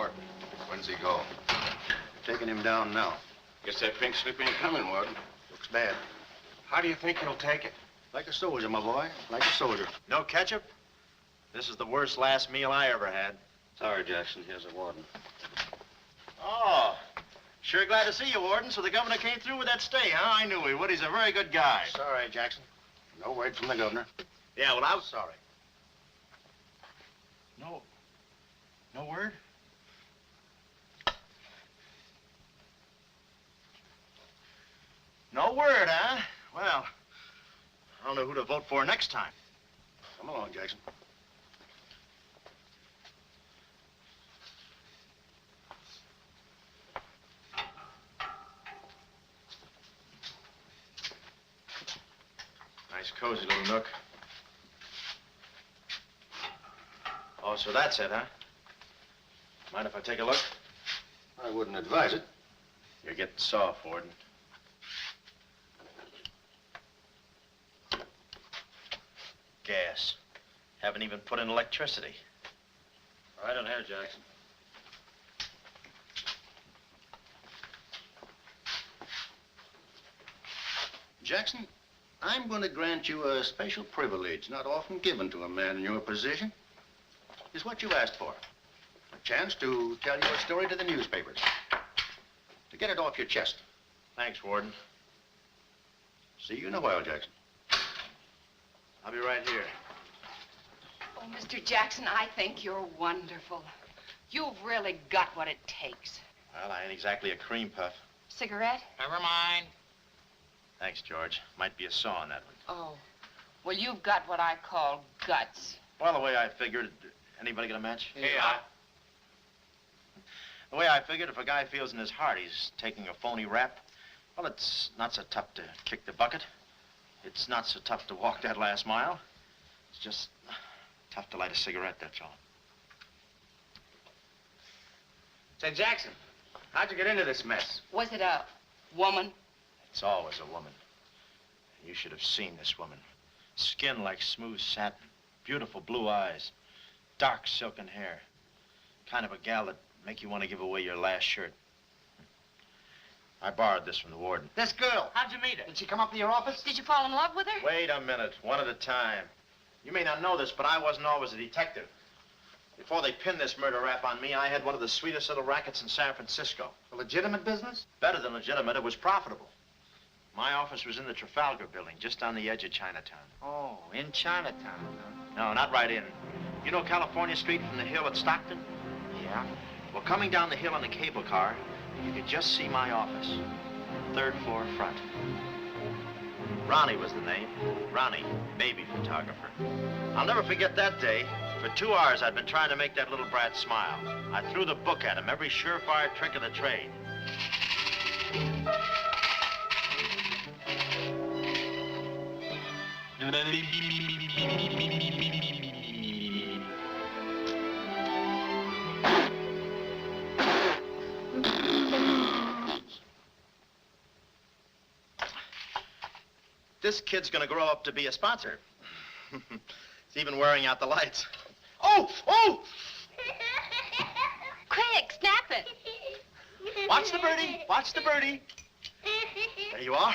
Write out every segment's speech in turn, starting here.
report. When's he go? Taking him down now. Guess that pink slip ain't coming, Warden. Looks bad. How do you think he'll take it? Like a soldier, my boy. Like a soldier. No ketchup? This is the worst last meal I ever had. Sorry, Jackson. Here's a warden. Oh, sure glad to see you, Warden. So the governor came through with that stay, huh? I knew he would. He's a very good guy. Sorry, Jackson. No word from the governor. Yeah, well, I was sorry. No word? No word, huh? Well, I don't know who to vote for next time. Come along, Jackson. Nice, cozy little nook. Oh, so that's it, huh? Mind if I take a look? I wouldn't advise it. You're getting soft, Warden. Gas. Haven't even put in electricity. Right on here, Jackson. Jackson, I'm going to grant you a special privilege not often given to a man in your position. It's what you asked for. A chance to tell your story to the newspapers. To get it off your chest. Thanks, Warden. See you in a while, Jackson. I'll be right here. Oh, Mr. Jackson, I think you're wonderful. You've really got what it takes. Well, I ain't exactly a cream puff. Cigarette? Never mind. Thanks, George. Might be a saw on that one. Oh, well, you've got what I call guts. Well, the way I figured... Anybody got a match? Yeah. The way I figured, if a guy feels in his heart he's taking a phony rap, well, it's not so tough to kick the bucket. It's not so tough to walk that last mile. It's just tough to light a cigarette, that's all. Say, Jackson, how'd you get into this mess? Was it a woman? It's always a woman. You should have seen this woman. Skin like smooth satin, beautiful blue eyes, dark silken hair. Kind of a gal that'd make you want to give away your last shirt. I borrowed this from the warden. This girl, how'd you meet her? Did she come up to your office? Did you fall in love with her? Wait a minute, one at a time. You may not know this, but I wasn't always a detective. Before they pinned this murder rap on me, I had one of the sweetest little rackets in San Francisco. A legitimate business? Better than legitimate, it was profitable. My office was in the Trafalgar building, just on the edge of Chinatown. Oh, in Chinatown, huh? No, not right in. You know California Street from the hill at Stockton? Yeah. Well, coming down the hill in a cable car, you could just see my office. Third floor front. Ronnie was the name. Ronnie, baby photographer. I'll never forget that day. For 2 hours, I'd been trying to make that little brat smile. I threw the book at him, every surefire trick of the trade. This kid's gonna grow up to be a sponsor. He's even wearing out the lights. Oh! Oh! Quick, snap it. Watch the birdie. Watch the birdie. There you are.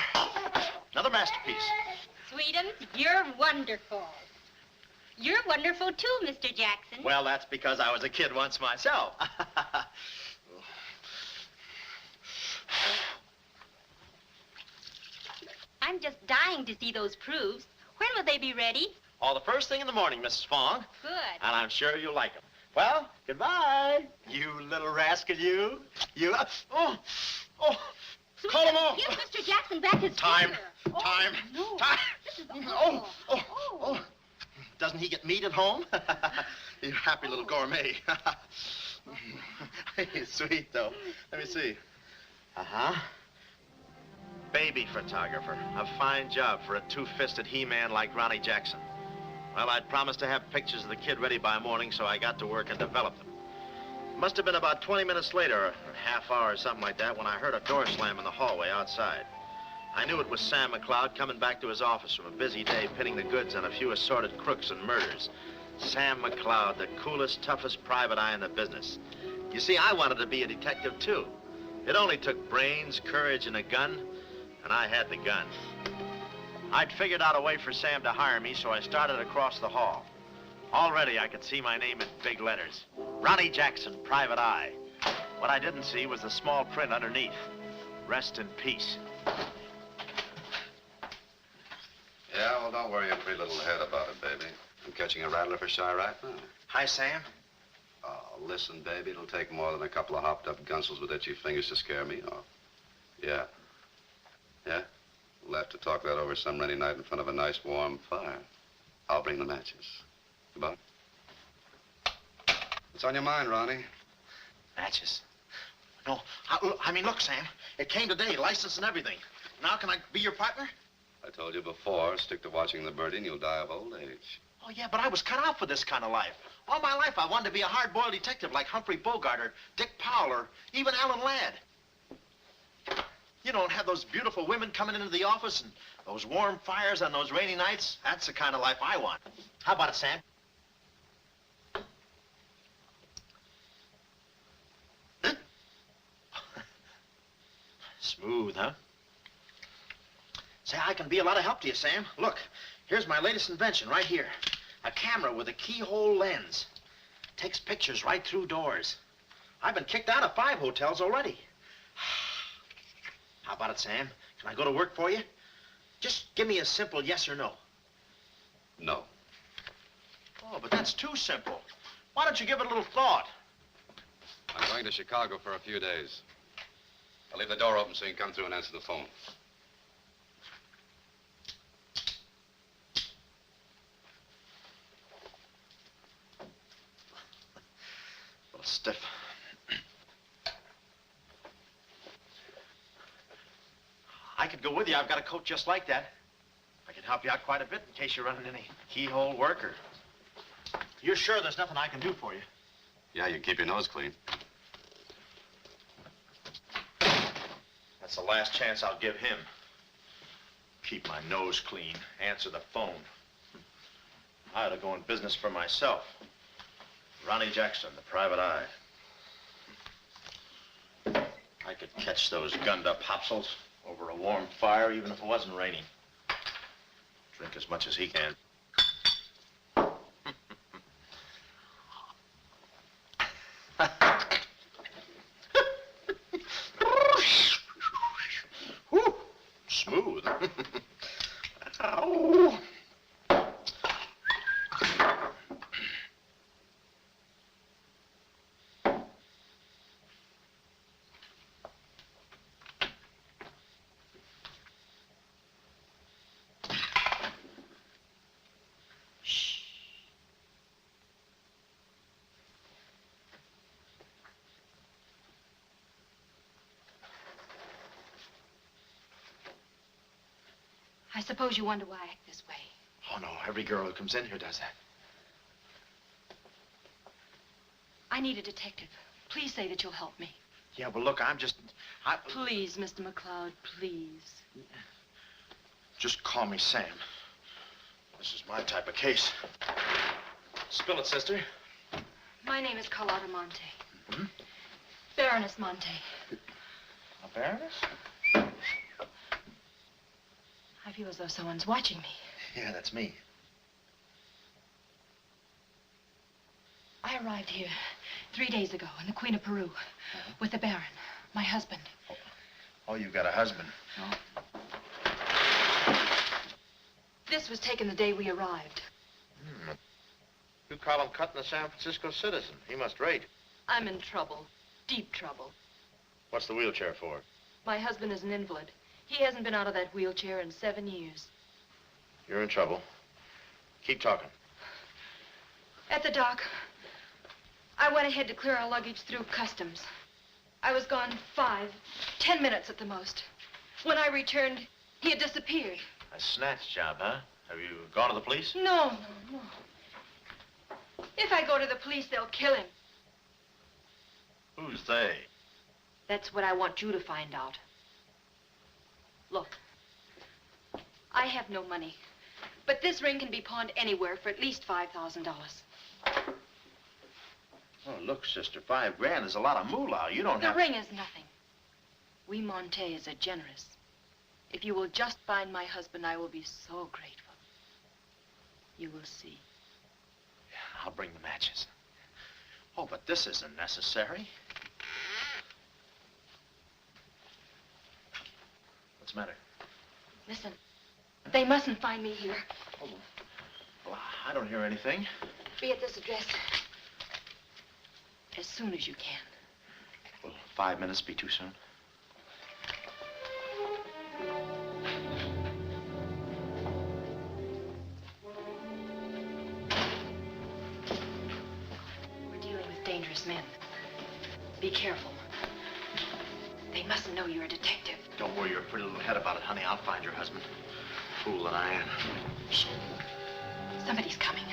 Another masterpiece. Sweetums, you're wonderful. You're wonderful too, Mr. Jackson. Well, that's because I was a kid once myself. I'm just dying to see those proofs. When will they be ready? Oh, the first thing in the morning, Mrs. Fong. Good. And I'm sure you'll like them. Well, goodbye. You little rascal, you. You. Oh. Call him off. Give Mr. Jackson back his Time. finger. Time. No. Time. This is awful. Oh. Doesn't he get meat at home? You happy little gourmet. He's sweet, though. Let me see. Uh-huh. Baby photographer. A fine job for a two-fisted he-man like Ronnie Jackson. Well, I'd promised to have pictures of the kid ready by morning, so I got to work and developed them. It must have been about 20 minutes later, or a half hour or something like that, when I heard a door slam in the hallway outside. I knew it was Sam McLeod coming back to his office from a busy day pinning the goods on a few assorted crooks and murders. Sam McLeod, the coolest, toughest private eye in the business. You see, I wanted to be a detective, too. It only took brains, courage, and a gun, and I had the gun. I'd figured out a way for Sam to hire me, so I started across the hall. Already, I could see my name in big letters. Ronnie Jackson, Private Eye. What I didn't see was the small print underneath. Rest in peace. Yeah, well, don't worry your pretty little head about it, baby. I'm catching a rattler for shy right now. Hi, Sam. Oh, listen, baby, it'll take more than a couple of hopped-up gunsels with itchy fingers to scare me off. Yeah. Yeah? We'll have to talk that over some rainy night in front of a nice warm fire. I'll bring the matches. Goodbye. What's on your mind, Ronnie? Matches. No, I mean, look, Sam. It came today, license and everything. Now can I be your partner? I told you before, stick to watching the birdie and you'll die of old age. Oh, yeah, but I was cut out for this kind of life. All my life, I wanted to be a hard-boiled detective like Humphrey Bogart or Dick Powell or even Alan Ladd. You don't have those beautiful women coming into the office and those warm fires on those rainy nights. That's the kind of life I want. How about it, Sam? Smooth, huh? Say, I can be a lot of help to you, Sam. Look, here's my latest invention right here. A camera with a keyhole lens. Takes pictures right through doors. I've been kicked out of 5 hotels already. How about it, Sam? Can I go to work for you? Just give me a simple yes or no. No. Oh, but that's too simple. Why don't you give it a little thought? I'm going to Chicago for a few days. I'll leave the door open so you can come through and answer the phone. A little stiff. I could go with you. I've got a coat just like that. I can help you out quite a bit in case you're running any keyhole work or... You're sure there's nothing I can do for you? Yeah, you keep your nose clean. That's the last chance I'll give him. Keep my nose clean. Answer the phone. I ought to go in business for myself. Ronnie Jackson, the Private Eye. I could catch those gunned-up hopsels over a warm fire, even if it wasn't raining. Drink as much as he can. Whew, smooth. Ow. I suppose you wonder why I act this way. Oh, no, every girl who comes in here does that. I need a detective. Please say that you'll help me. Yeah, well, look, Please, Mr. McCloud, please. Just call me Sam. This is my type of case. Spill it, sister. My name is Carlotta Montay. Hmm? Baroness Montay. A baroness? I feel as though someone's watching me. Yeah, that's me. I arrived here 3 days ago in the Queen of Peru with the Baron, my husband. Oh, you've got a husband. This was taken the day we arrived. You call him cutting a San Francisco citizen. He must rate. I'm in trouble, deep trouble. What's the wheelchair for? My husband is an invalid. He hasn't been out of that wheelchair in 7 years. You're in trouble. Keep talking. At the dock, I went ahead to clear our luggage through customs. I was gone 5-10 minutes at the most. When I returned, he had disappeared. A snatch job, huh? Have you gone to the police? No. If I go to the police, they'll kill him. Who's they? That's what I want you to find out. Look, I have no money, but this ring can be pawned anywhere for at least $5,000. Oh, look, sister, $5 is a lot of moolah. You don't The have... ring is nothing. We Montays are generous. If you will just find my husband, I will be so grateful. You will see. Yeah, I'll bring the matches. Oh, but this isn't necessary. What's the matter? Listen, they mustn't find me here. Oh, well, I don't hear anything. Be at this address as soon as you can. Will 5 minutes be too soon? We're dealing with dangerous men. Be careful. They mustn't know you're a detective. Don't worry your pretty little head about it, honey. I'll find your husband. Fool that I am. Shh. Somebody's coming.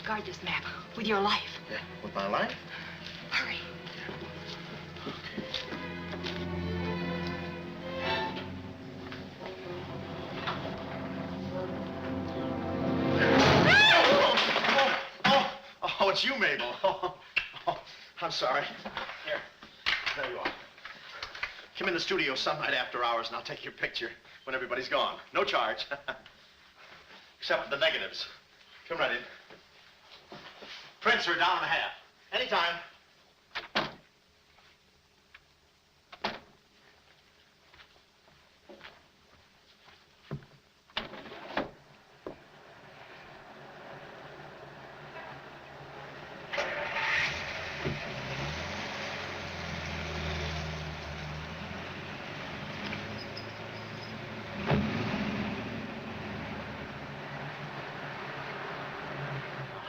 Guard this map with your life. Yeah, with my life? Hurry. Oh, it's you, Mabel. Oh, I'm sorry. Here, there you are. Come in the studio some night after hours and I'll take your picture when everybody's gone. No charge. Except for the negatives. Come right in. Prints are $1.50. Anytime.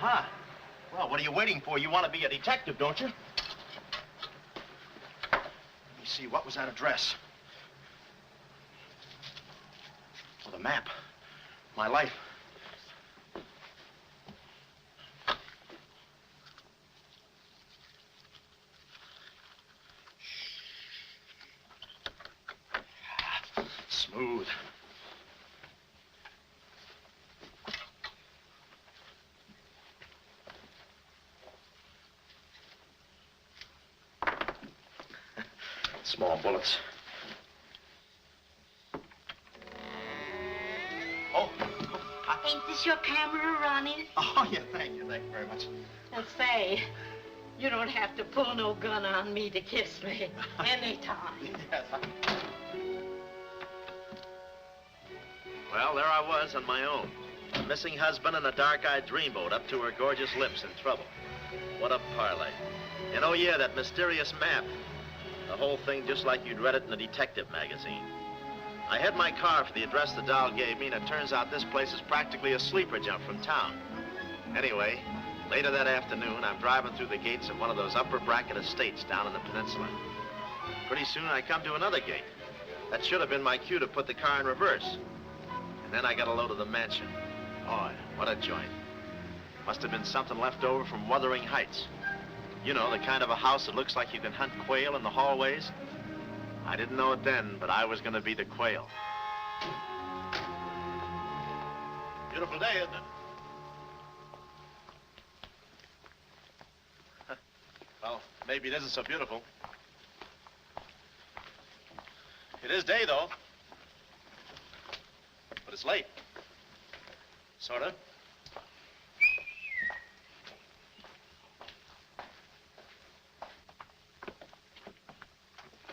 Aha. Well, what are you waiting for? You want to be a detective, don't you? Let me see, what was that address? Oh, the map. My life. Smooth. Small bullets. Oh. Ain't this your camera, Ronnie? Oh, yeah, thank you very much. And say, you don't have to pull no gun on me to kiss me anytime. Yes, Well, there I was on my own. A missing husband and a dark-eyed dreamboat up to her gorgeous lips in trouble. What a parlay. And oh, yeah, that mysterious map. The whole thing just like you'd read it in a detective magazine. I had my car for the address the doll gave me, and it turns out this place is practically a sleeper jump from town. Anyway, later that afternoon, I'm driving through the gates of one of those upper bracket estates down in the peninsula. Pretty soon, I come to another gate. That should have been my cue to put the car in reverse. And then I got a load of the mansion. Oh, what a joint. Must have been something left over from Wuthering Heights. You know, the kind of a house that looks like you can hunt quail in the hallways. I didn't know it then, but I was going to be the quail. Beautiful day, isn't it? Well, maybe it isn't so beautiful. It is day, though. But it's late. Sort of.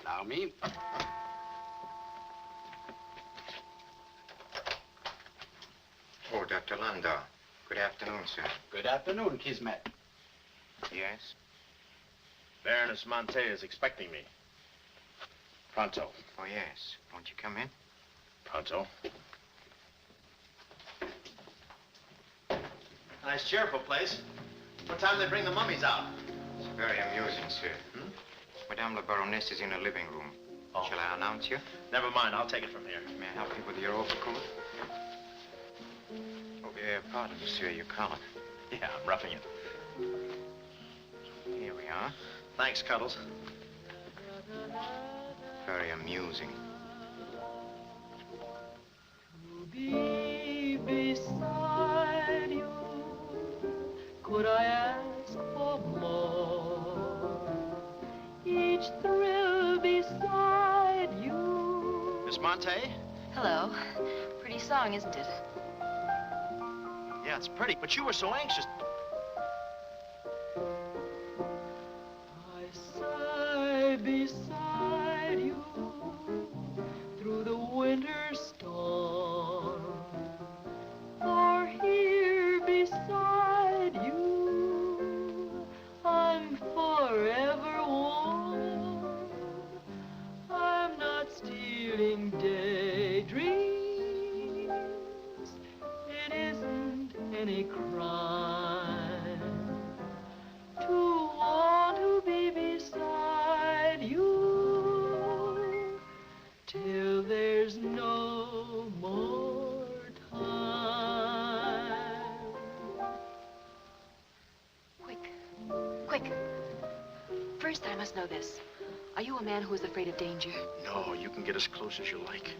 Allow me. Oh, Dr. Landau. Good afternoon, sir. Good afternoon, Kismet. Yes? Baroness Montay is expecting me. Pronto. Oh, yes. Won't you come in? Pronto. Nice, cheerful place. What time do they bring the mummies out? It's very amusing, sir. Hmm? Madame la Baroness is in her living room. Oh. Shall I announce you? Never mind, I'll take it from here. May I help you with your overcoat? Oh, pardon, monsieur, your collar. Yeah, I'm roughing it. Here we are. Thanks, Cuddles. Very amusing. To be beside you Could I ask for more? Each thrill beside you. Miss Montay? Hello. Pretty song, isn't it? Yeah, it's pretty, but you were so anxious. I sigh beside you through the winter storm. For here beside you, I'm forever warm. I'm not stealing daydreams. It isn't any crime to want to be beside you till there's no more time. Quick. First, I must know this. Are you a man who is afraid of danger? No, you can get as close as you like.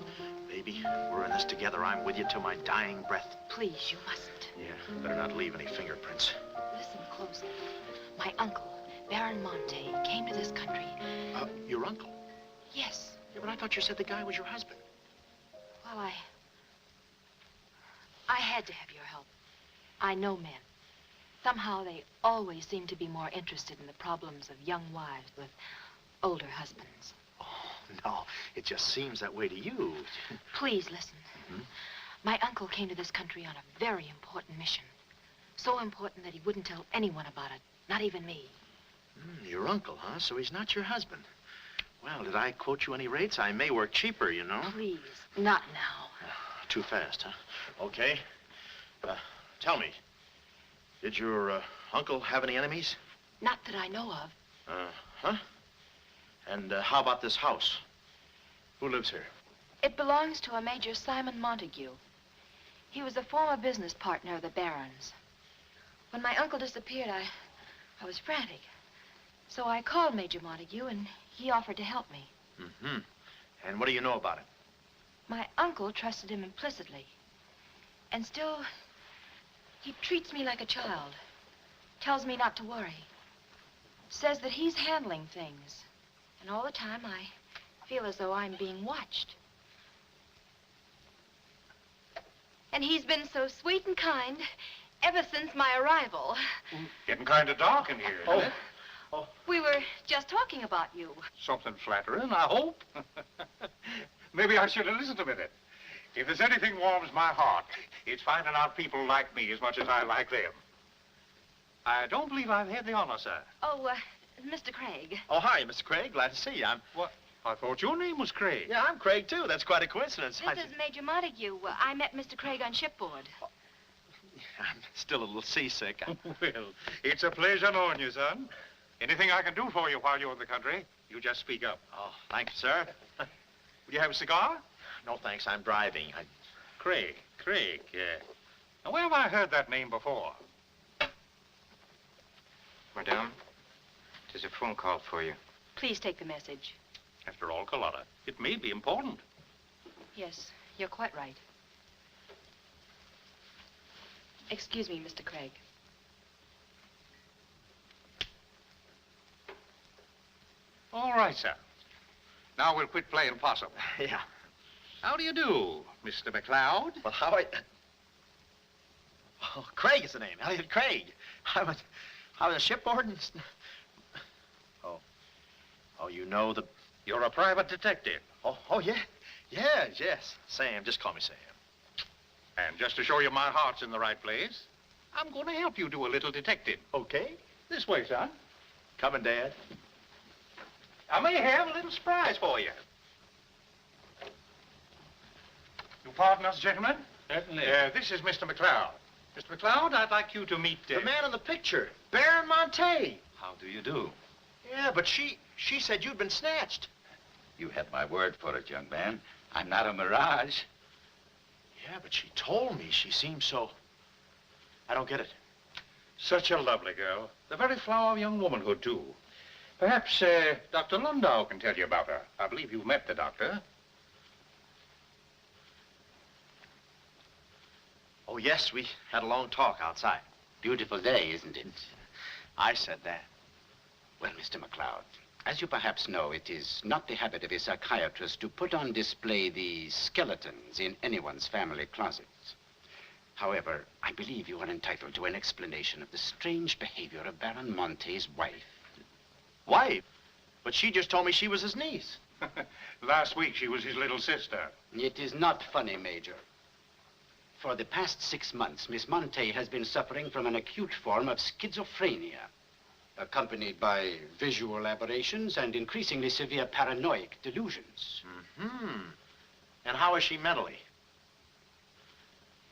Baby, we're in this together. I'm with you till my dying breath. Please, you mustn't. Yeah, better not leave any fingerprints. Listen closely. My uncle, Baron Montay, came to this country. Your uncle? Yes. Yeah, but I thought you said the guy was your husband. Well, I had to have your help. I know men. Somehow they always seem to be more interested in the problems of young wives with older husbands. Oh, no, it just seems that way to you. Please listen. My uncle came to this country on a very important mission. So important that he wouldn't tell anyone about it, not even me. Your uncle, huh? So he's not your husband. Well, did I quote you any rates? I may work cheaper, you know. Please, not now. Too fast, huh? Okay. Tell me, did your uncle have any enemies? Not that I know of. Huh? And how about this house? Who lives here? It belongs to a Major Simon Montague. He was a former business partner of the Baron's. When my uncle disappeared, I was frantic. So I called Major Montague, and he offered to help me. And what do you know about it? My uncle trusted him implicitly. And still, he treats me like a child. Tells me not to worry. Says that he's handling things. And all the time, I feel as though I'm being watched. And he's been so sweet and kind ever since my arrival. Getting kind of dark in here, isn't it? We were just talking about you. Something flattering, I hope. Maybe I should have listened a minute. If there's anything warms my heart, it's finding out people like me as much as I like them. I don't believe I've had the honor, sir. Oh, Mr. Craig. Oh, hi, Mr. Craig. Glad to see you. What? I thought your name was Craig. Yeah, I'm Craig, too. That's quite a coincidence. This is Major Montague. I met Mr. Craig on shipboard. I'm still a little seasick. Well, it's a pleasure knowing you, son. Anything I can do for you while you're in the country, you just speak up. Oh, thank you, sir. Will you have a cigar? No, thanks. I'm driving. Craig, yeah. Now, where have I heard that name before? Madame, there's a phone call for you. Please take the message. After all, Carlotta, it may be important. Yes, you're quite right. Excuse me, Mr. Craig. All right, sir. Now we'll quit playing possum. Yeah. How do you do, Mr. McLeod? Well, how I... Oh, Craig is the name. Elliott Craig. I was shipboard and... Oh, you know the... You're a private detective. Oh, yeah. Yes. Sam, just call me Sam. And just to show you my heart's in the right place, I'm going to help you do a little detective. Okay. This way, son. Coming, Dad. I may have a little surprise for you. You pardon us, gentlemen? Certainly. This is Mr. McLeod. Mr. McLeod, I'd like you to meet... The man in the picture, Baron Montay. How do you do? Yeah, but she said you'd been snatched. You had my word for it, young man. I'm not a mirage. Yeah, but she told me she seemed so... I don't get it. Such a lovely girl. The very flower of young womanhood, too. Perhaps Dr. Landau can tell you about her. I believe you've met the doctor. Oh, yes, we had a long talk outside. Beautiful day, isn't it? I said that. Well, Mr. McLeod, as you perhaps know, it is not the habit of a psychiatrist to put on display the skeletons in anyone's family closets. However, I believe you are entitled to an explanation of the strange behavior of Baron Montay's wife. Wife? But she just told me she was his niece. Last week, she was his little sister. It is not funny, Major. For the past 6 months, Miss Montay has been suffering from an acute form of schizophrenia, accompanied by visual aberrations and increasingly severe paranoid delusions. Mm-hmm. And how is she mentally?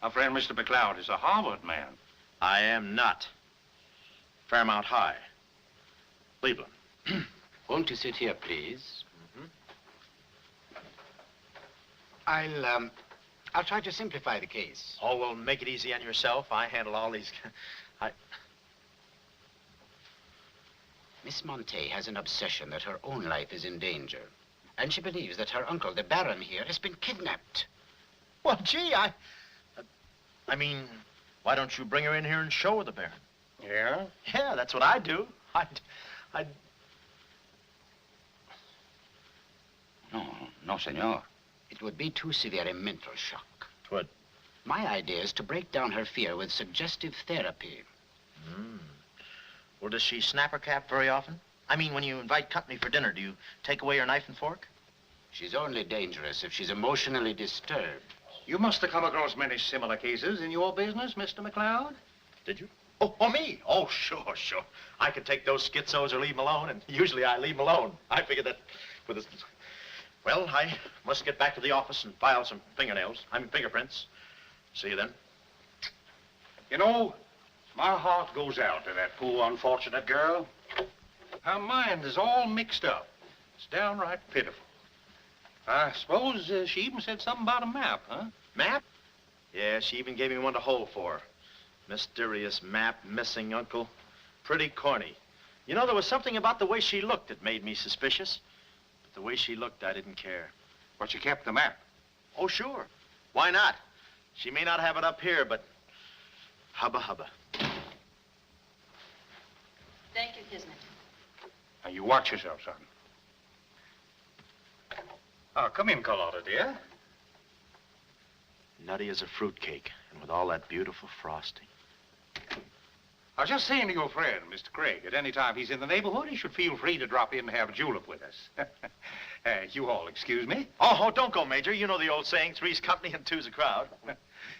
Our friend Mr. McLeod is a Harvard man. I am not. Fairmount High. Cleveland. Won't you sit here, please? Mm-hmm. I'll try to simplify the case. Oh, well, make it easy on yourself. I handle all these... Miss Montay has an obsession that her own life is in danger. And she believes that her uncle, the Baron here, has been kidnapped. Well, gee, I mean, why don't you bring her in here and show her the Baron? Yeah? Yeah, that's what I'd do. I'd... No, senor. It would be too severe a mental shock. Twould. My idea is to break down her fear with suggestive therapy. Well, does she snap her cap very often? I mean, when you invite company for dinner, do you take away her knife and fork? She's only dangerous if she's emotionally disturbed. You must have come across many similar cases in your business, Mr. McLeod. Did you? Oh, me? Oh, sure. I could take those schizos or leave them alone, and usually I leave them alone. I figured that with this... Well, I must get back to the office and file some fingerprints. See you then. You know, my heart goes out to that poor, unfortunate girl. Her mind is all mixed up. It's downright pitiful. I suppose she even said something about a map, huh? Map? Yeah, she even gave me one to hold for. Mysterious map, missing uncle. Pretty corny. You know, there was something about the way she looked that made me suspicious. But the way she looked, I didn't care. But she kept the map. Oh, sure. Why not? She may not have it up here, but hubba hubba. Thank you, Kismet. Now, you watch yourself, son. Oh, come in, Carlotta, dear. Nutty as a fruitcake, and with all that beautiful frosting. I was just saying to your friend, Mr. Craig, at any time he's in the neighborhood, he should feel free to drop in and have a julep with us. You all excuse me? Oh, don't go, Major. You know the old saying, three's company and two's a crowd.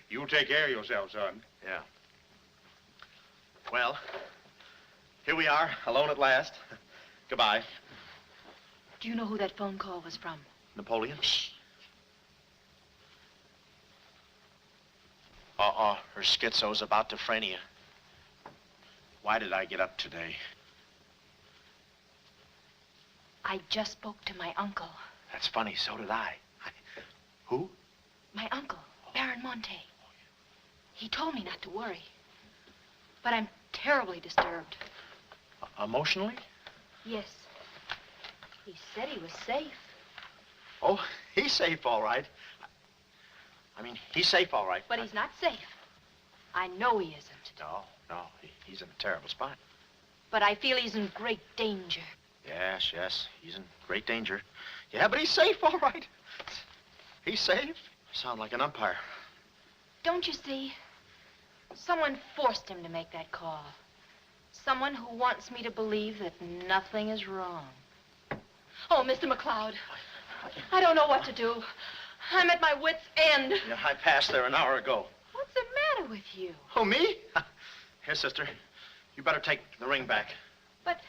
You take care of yourself, son. Yeah. Well, here we are, alone at last. Goodbye. Do you know who that phone call was from? Napoleon? Shh. Her schizo's about to phrenia. Why did I get up today? I just spoke to my uncle. That's funny, so did I. Who? My uncle, Baron Montay. He told me not to worry. But I'm terribly disturbed. Emotionally? Yes. He said he was safe. Oh, he's safe, all right. I mean, he's safe, all right. But he's not safe. I know he isn't. No, he's in a terrible spot. But I feel he's in great danger. Yes, he's in great danger. Yeah, but he's safe, all right. He's safe. Sound like an umpire. Don't you see? Someone forced him to make that call. Someone who wants me to believe that nothing is wrong. Oh, Mr. McLeod, I don't know what to do. I'm at my wit's end. Yeah, I passed there an hour ago. What's the matter with you? Oh, me? Here, sister. You better take the ring back. But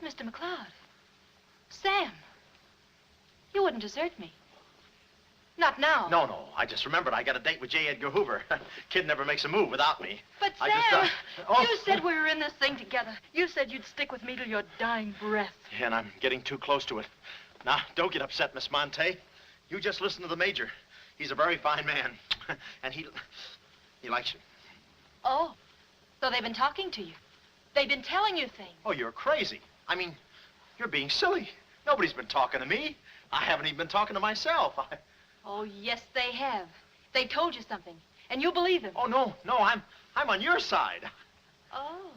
Mr. McLeod, Sam, you wouldn't desert me. Not now. No. I just remembered I got a date with J. Edgar Hoover. Kid never makes a move without me. But Sam, you said we were in this thing together. You said you'd stick with me till your dying breath. Yeah, and I'm getting too close to it. Now, don't get upset, Miss Montay. You just listen to the Major. He's a very fine man. And he likes you. Oh, so they've been talking to you. They've been telling you things. Oh, you're crazy. I mean, you're being silly. Nobody's been talking to me. I haven't even been talking to myself. Oh, yes, they have. They told you something. And you believe him. Oh, no, I'm on your side. Oh.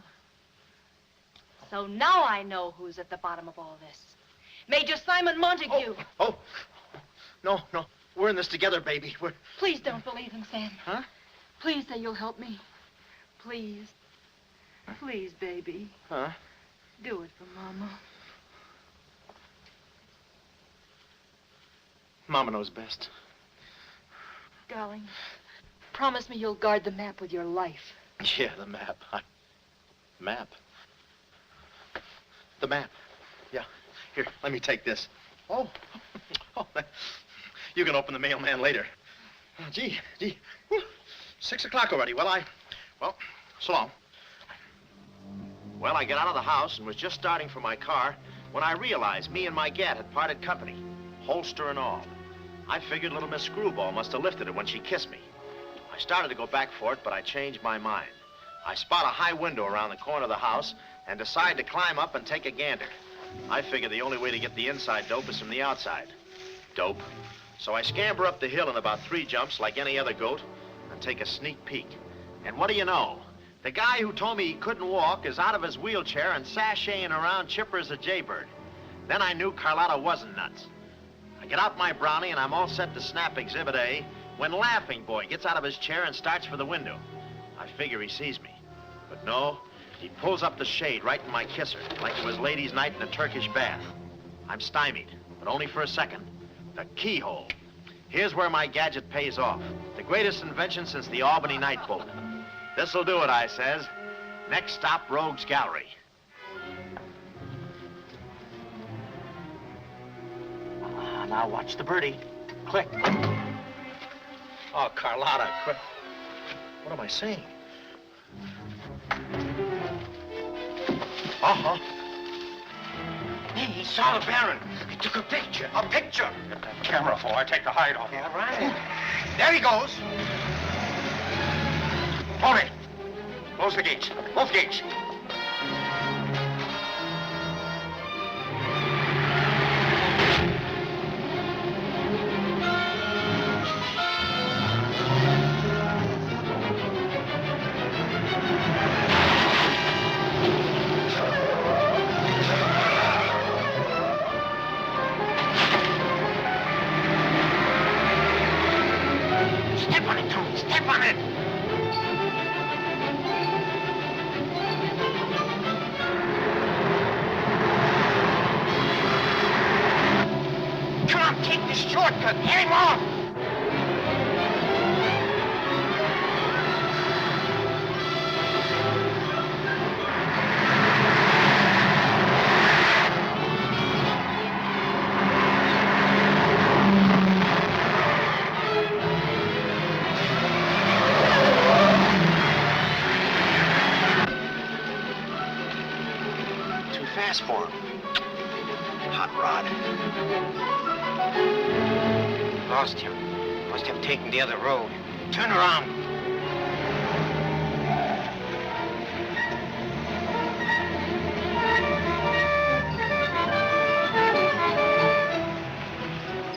So now I know who's at the bottom of all this. Major Simon Montague. Oh, no, we're in this together, baby. Please don't believe him, Sam. Huh? Please say you'll help me. Please. Please, baby. Huh? Do it for Mama. Mama knows best. Darling, promise me you'll guard the map with your life. Yeah, the map. Map? The map. Yeah. Here, let me take this. Oh, you can open the mailman later. Oh, gee. Whew. 6 o'clock already. Well, so long. Well, I got out of the house and was just starting for my car when I realized me and my gat had parted company, holster and all. I figured little Miss Screwball must have lifted it when she kissed me. I started to go back for it, but I changed my mind. I spot a high window around the corner of the house and decide to climb up and take a gander. I figure the only way to get the inside dope is from the outside. Dope. So I scamper up the hill in about 3 jumps like any other goat and take a sneak peek. And what do you know? The guy who told me he couldn't walk is out of his wheelchair and sashaying around chipper as a jaybird. Then I knew Carlotta wasn't nuts. I get out my brownie and I'm all set to snap Exhibit A when Laughing Boy gets out of his chair and starts for the window. I figure he sees me. But no, he pulls up the shade right in my kisser, like it was ladies' night in a Turkish bath. I'm stymied, but only for a second. The keyhole. Here's where my gadget pays off. The greatest invention since the Albany night boat. This'll do it, I says. Next stop, Rogue's Gallery. Now watch the birdie. Click. Oh, Carlotta, quick. What am I saying? Uh-huh. Hey, he saw the Baron. He took a picture. A picture. Get that camera for I take the hide off. Yeah, right. There he goes. Hold it. Close the gates. Both gates. Step on it, Tony. Step on it. Come on, take this shortcut. Get him off. Too fast for him. Hot rod. Lost him. Must have taken the other road. Turn around.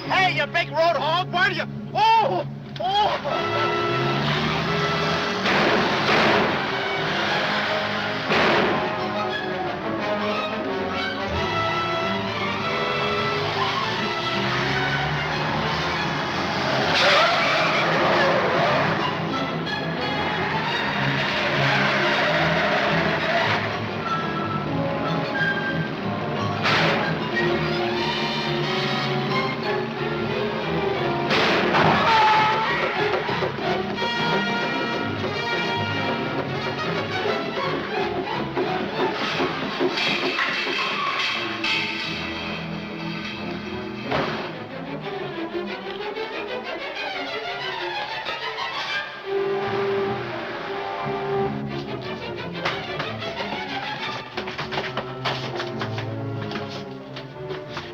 Hey, you big road hog, where do you... Oh!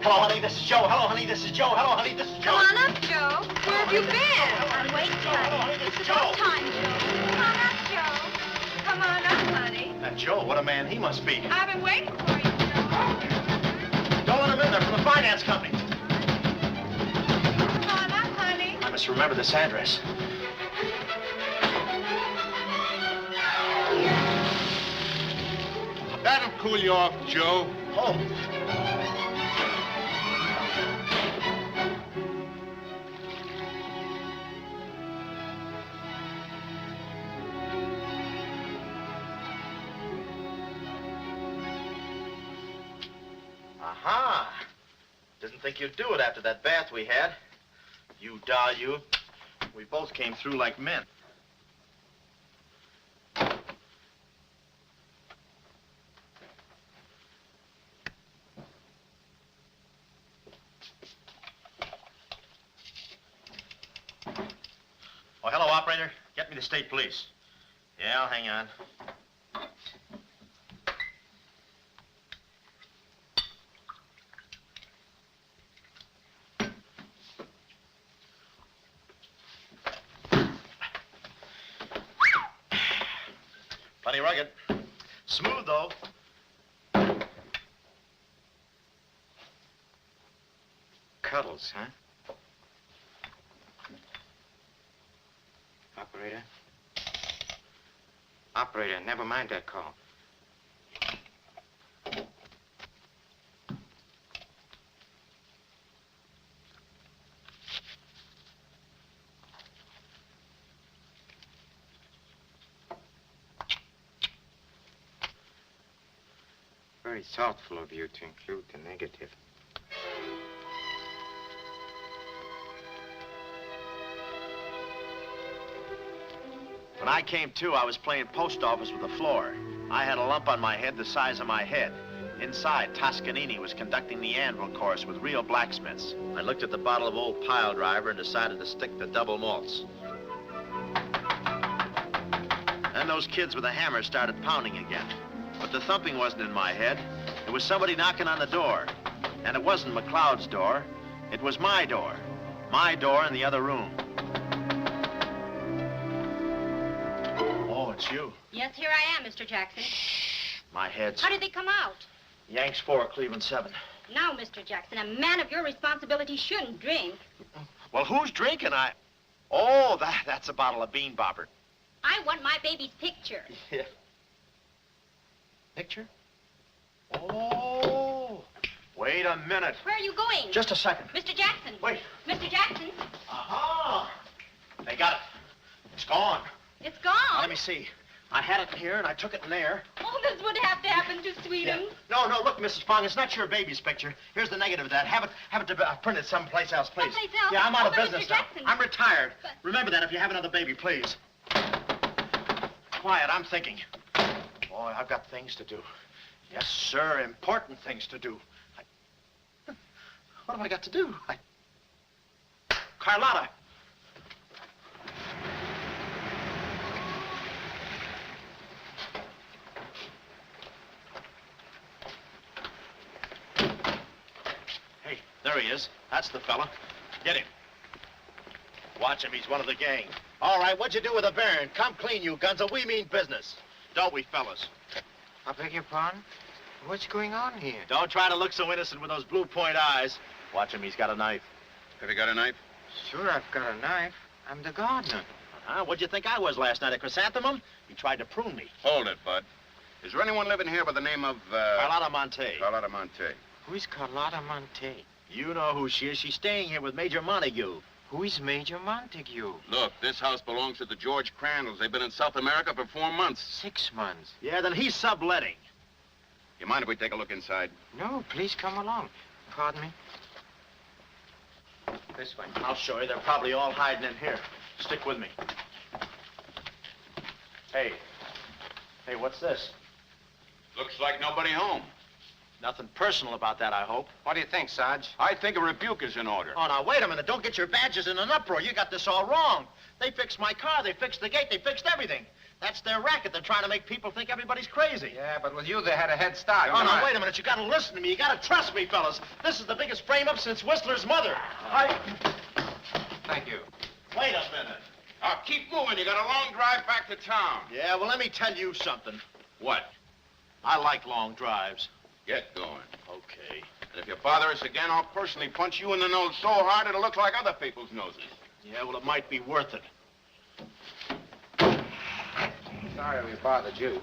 Hello, honey, this is Joe. Hello, honey, this is Joe. Hello, honey, this is Joe. Come on up, Joe. Where have you been? Wait, honey. It's about time, Joe. Come on up, Joe. Come on up, honey. That Joe, what a man he must be. I've been waiting for you, Joe. Don't let him in there from the finance company. Come on up, honey. I must remember this address. That'll cool you off, Joe. Oh. Aha! Didn't think you'd do it after that bath we had. You doll, you. We both came through like men. Oh, hello, operator. Get me the state police. Yeah, I'll hang on. Plenty rugged. Smooth, though. Cuddles, huh? Operator? Operator, never mind that call. Very thoughtful of you to include the negative. When I came to, I was playing post office with the floor. I had a lump on my head the size of my head. Inside, Toscanini was conducting the anvil course with real blacksmiths. I looked at the bottle of old pile driver and decided to stick to double malts. Then those kids with a hammer started pounding again. But the thumping wasn't in my head. It was somebody knocking on the door. And it wasn't McLeod's door. It was my door. My door in the other room. Oh, it's you. Yes, here I am, Mr. Jackson. My head's... How did they come out? Yanks 4, Cleveland 7. Now, Mr. Jackson, a man of your responsibility shouldn't drink. Well, who's drinking? Oh, that's a bottle of Bean Bobber. I want my baby's picture. Yeah. Picture? Oh. Wait a minute. Where are you going? Just a second. Mr. Jackson. Wait. Mr. Jackson. Aha! They got it. It's gone. It's gone. Now, let me see. I had it here, and I took it in there. Oh, this would have to happen to Sweden. Yeah. No, look, Mrs. Fong, it's not your baby's picture. Here's the negative of that. Have it printed someplace else, please. Someplace else? Yeah, I'm out of but business Mr. now. Jackson. I'm retired. But... Remember that if you have another baby, please. Quiet, I'm thinking. Boy, I've got things to do. Yes, sir, important things to do. What have I got to do? Carlotta. Hey, there he is. That's the fella. Get him. Watch him. He's one of the gang. All right, what'd you do with the Baron? Come clean, you gunzo. We mean business. Don't we, fellas? I beg your pardon? What's going on here? Don't try to look so innocent with those blue point eyes. Watch him. He's got a knife. Have you got a knife? Sure, I've got a knife. I'm the gardener. Huh? What'd you think I was last night, a chrysanthemum? You tried to prune me. Hold it, Bud. Is there anyone living here by the name of, Carlotta Montay. Carlotta Montay? Who is Carlotta Montay? You know who she is. She's staying here with Major Montague. Who is Major Montague? Look, this house belongs to the George Crandalls. They've been in South America for 4 months. 6 months. Yeah, then he's subletting. You mind if we take a look inside? No, please come along. Pardon me? This way. I'll show you. They're probably all hiding in here. Stick with me. Hey, what's this? Looks like nobody home. Nothing personal about that, I hope. What do you think, Sarge? I think a rebuke is in order. Oh, now, wait a minute. Don't get your badges in an uproar. You got this all wrong. They fixed my car. They fixed the gate. They fixed everything. That's their racket. They're trying to make people think everybody's crazy. Yeah, but with you, they had a head start. Oh, now, wait a minute. You gotta listen to me. You gotta trust me, fellas. This is the biggest frame-up since Whistler's mother. Thank you. Wait a minute. Keep moving. You got a long drive back to town. Yeah, well, let me tell you something. What? I like long drives. Get going. Okay. And if you bother us again, I'll personally punch you in the nose so hard it'll look like other people's noses. Yeah, well, it might be worth it. Sorry we bothered you.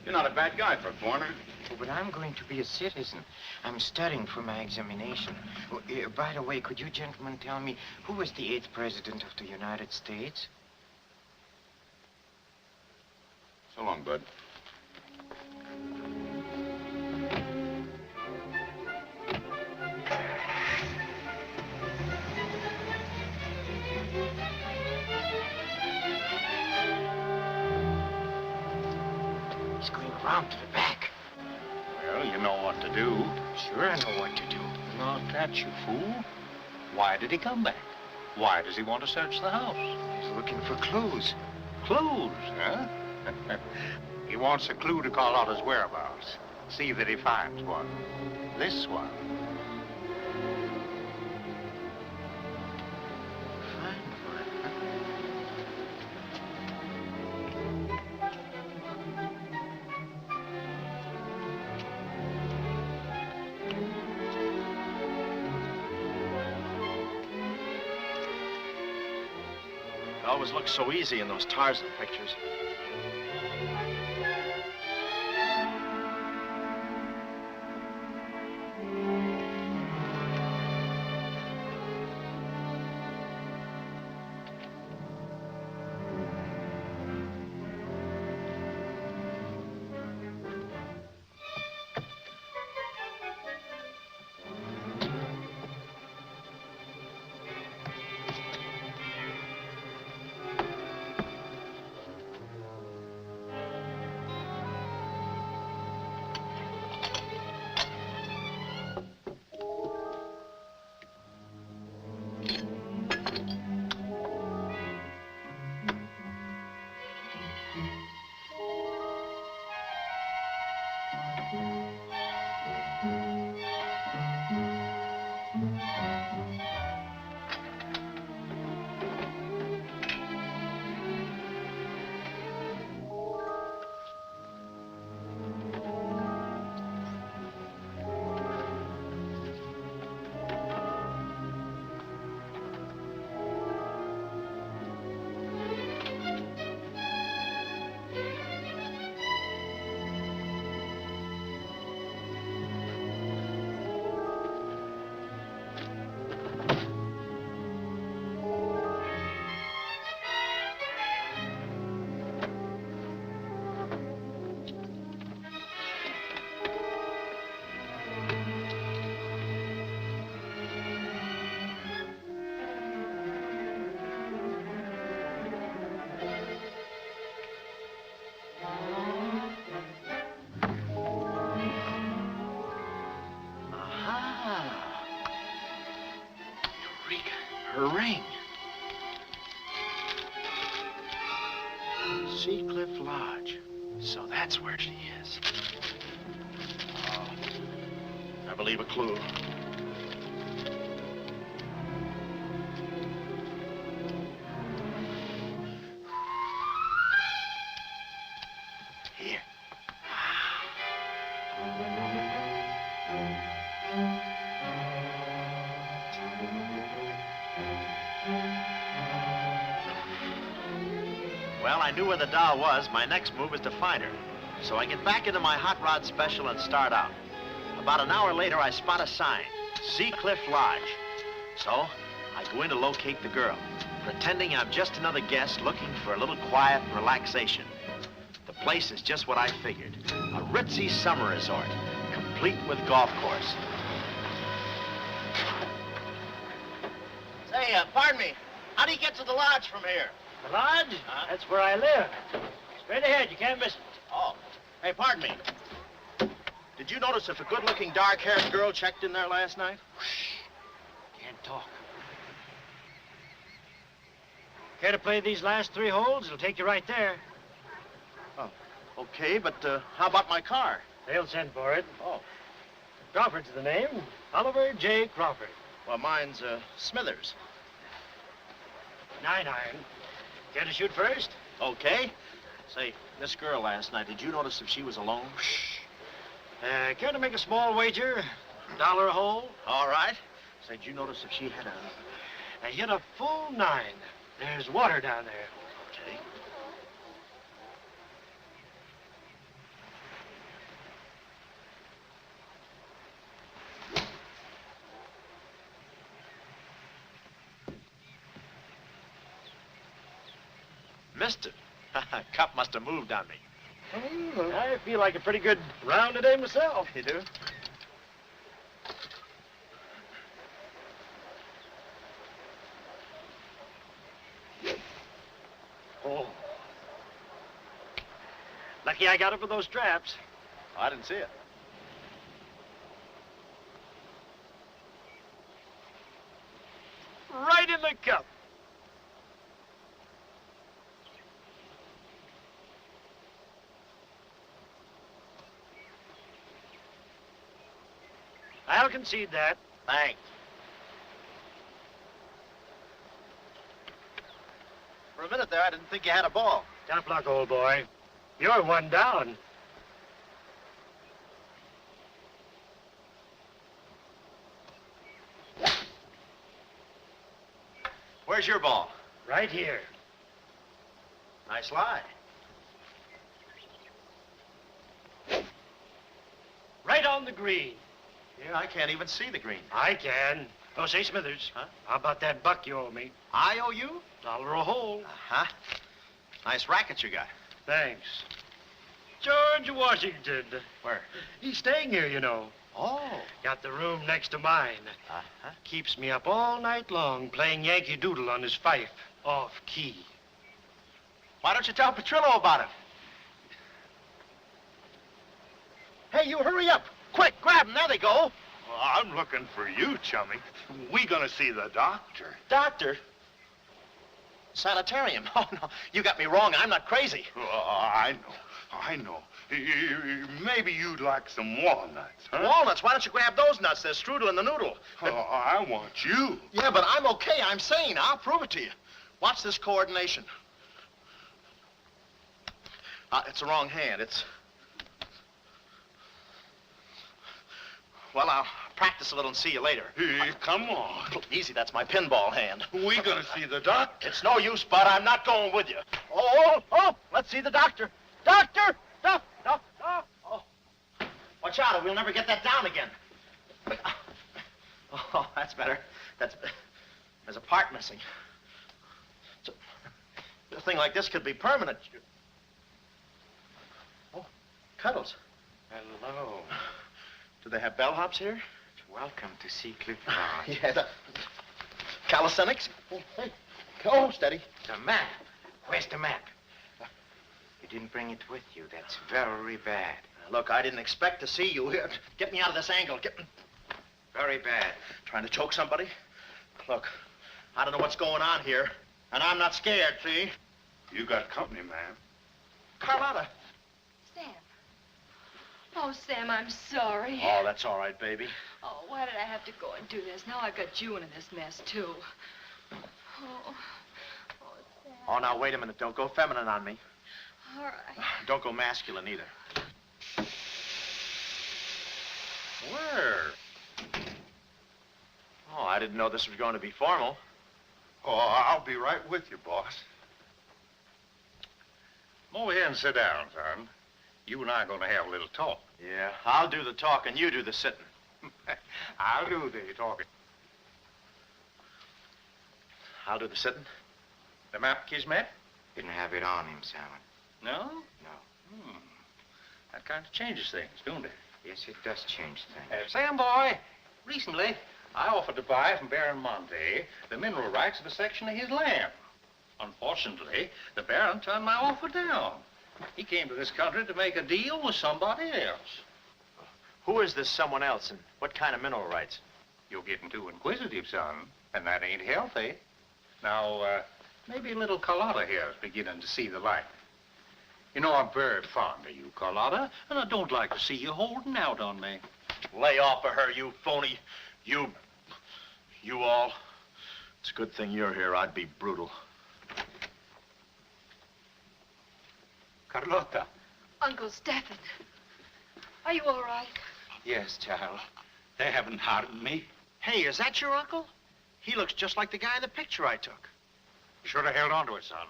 You're not a bad guy for a foreigner. Oh, but I'm going to be a citizen. I'm studying for my examination. Oh, by the way, could you gentlemen tell me who was the 8th president of the United States? So long, Bud. He's going around to the back. Well, you know what to do. Sure, I know what to do. Not that, you fool. Why did he come back? Why does he want to search the house? He's looking for clues. Clues, huh? He wants a clue to call out his whereabouts. See that he finds one. This one. It always looks so easy in those Tarzan pictures. Her ring. Seacliff Lodge. So that's where she is. Oh, I believe a clue. Here. Well, I knew where the doll was. My next move is to find her. So I get back into my hot rod special and start out. About an hour later, I spot a sign, Seacliff Lodge. So I go in to locate the girl, pretending I'm just another guest looking for a little quiet relaxation. The place is just what I figured, a ritzy summer resort, complete with golf course. Say, pardon me. How do you get to the lodge from here? The lodge? That's where I live. Straight ahead, you can't miss it. Oh. Hey, pardon me. Did you notice if a good-looking, dark-haired girl checked in there last night? Can't talk. Care to play these last 3 holes? It'll take you right there. Oh, okay, but how about my car? They'll send for it. Oh. Crawford's the name. Oliver J. Crawford. Well, mine's Smithers. 9-iron. Care to shoot first? Okay. Say, this girl last night, did you notice if she was alone? Care to make a small wager? $1 a hole? All right. Say, did you notice if she had a... I hit a full 9. There's water down there. Okay. Missed it. Cup must have moved on me. I feel like a pretty good round today myself. You do? Oh. Lucky I got up with those straps. Oh, I didn't see it. Right in the cup. I'll concede that. Thanks. For a minute there, I didn't think you had a ball. Tough luck, old boy. You're one down. Where's your ball? Right here. Nice lie. Right on the green. Yeah, I can't even see the green. I can. Oh, say, Smithers. Huh? How about that buck you owe me? I owe you? $1 a hole. Uh-huh. Nice racket you got. Thanks. George Washington. Where? He's staying here, you know. Oh. Got the room next to mine. Uh-huh. Keeps me up all night long playing Yankee Doodle on his fife. Off key. Why don't you tell Petrillo about it? Hey, you hurry up. Quick, grab them. There they go. Well, I'm looking for you, chummy. We gonna see the doctor. Doctor? Sanitarium. Oh, no. You got me wrong. I'm not crazy. Oh, I know. Maybe you'd like some walnuts, huh? Walnuts? Why don't you grab those nuts? There's strudel in the noodle. Oh, I want you. Yeah, but I'm okay. I'm sane. I'll prove it to you. Watch this coordination. It's the wrong hand. It's... Well, I'll practice a little and see you later. Hey, come on. Easy, that's my pinball hand. We gonna see the doctor. It's no use, Bud. I'm not going with you. Oh, let's see the doctor. Doctor! Oh. Watch out, or we'll never get that down again. Oh, that's better. There's a part missing. A thing like this could be permanent. Oh, Cuddles. Hello. Do they have bellhops here? Welcome to see Cliff Lodge. Yeah, calisthenics? Hey. Oh, steady. The map. Where's the map? You didn't bring it with you. That's very bad. Look, I didn't expect to see you here. Get me out of this angle. Very bad. Trying to choke somebody? Look, I don't know what's going on here, and I'm not scared, see? You got company, ma'am. Carlotta. Sam. Oh, Sam, I'm sorry. Oh, that's all right, baby. Oh, why did I have to go and do this? Now I've got you into this mess, too. Oh, Sam. Oh, now, wait a minute. Don't go feminine on me. All right. Don't go masculine, either. Where? Oh, I didn't know this was going to be formal. Oh, I'll be right with you, boss. Come over here and sit down, son. You and I are going to have a little talk. Yeah, I'll do the talking, you do the sitting. I'll do the talking. I'll do the sitting. The map, Kismet? Didn't have it on him, Simon. No? No. That kind of changes things, don't it? Yes, it does change things. Sam, boy, recently I offered to buy from Baron Montay the mineral rights of a section of his land. Unfortunately, the Baron turned my offer down. He came to this country to make a deal with somebody else. Who is this someone else, and what kind of mineral rights? You're getting too inquisitive, son, and that ain't healthy. Now, maybe little Carlotta here is beginning to see the light. You know, I'm very fond of you, Carlotta, and I don't like to see you holding out on me. Lay off of her, you phony. You all. It's a good thing you're here. I'd be brutal. Carlotta. Uncle Stephen. Are you all right? Yes, child. They haven't harmed me. Hey, is that your uncle? He looks just like the guy in the picture I took. You should have held on to it, son.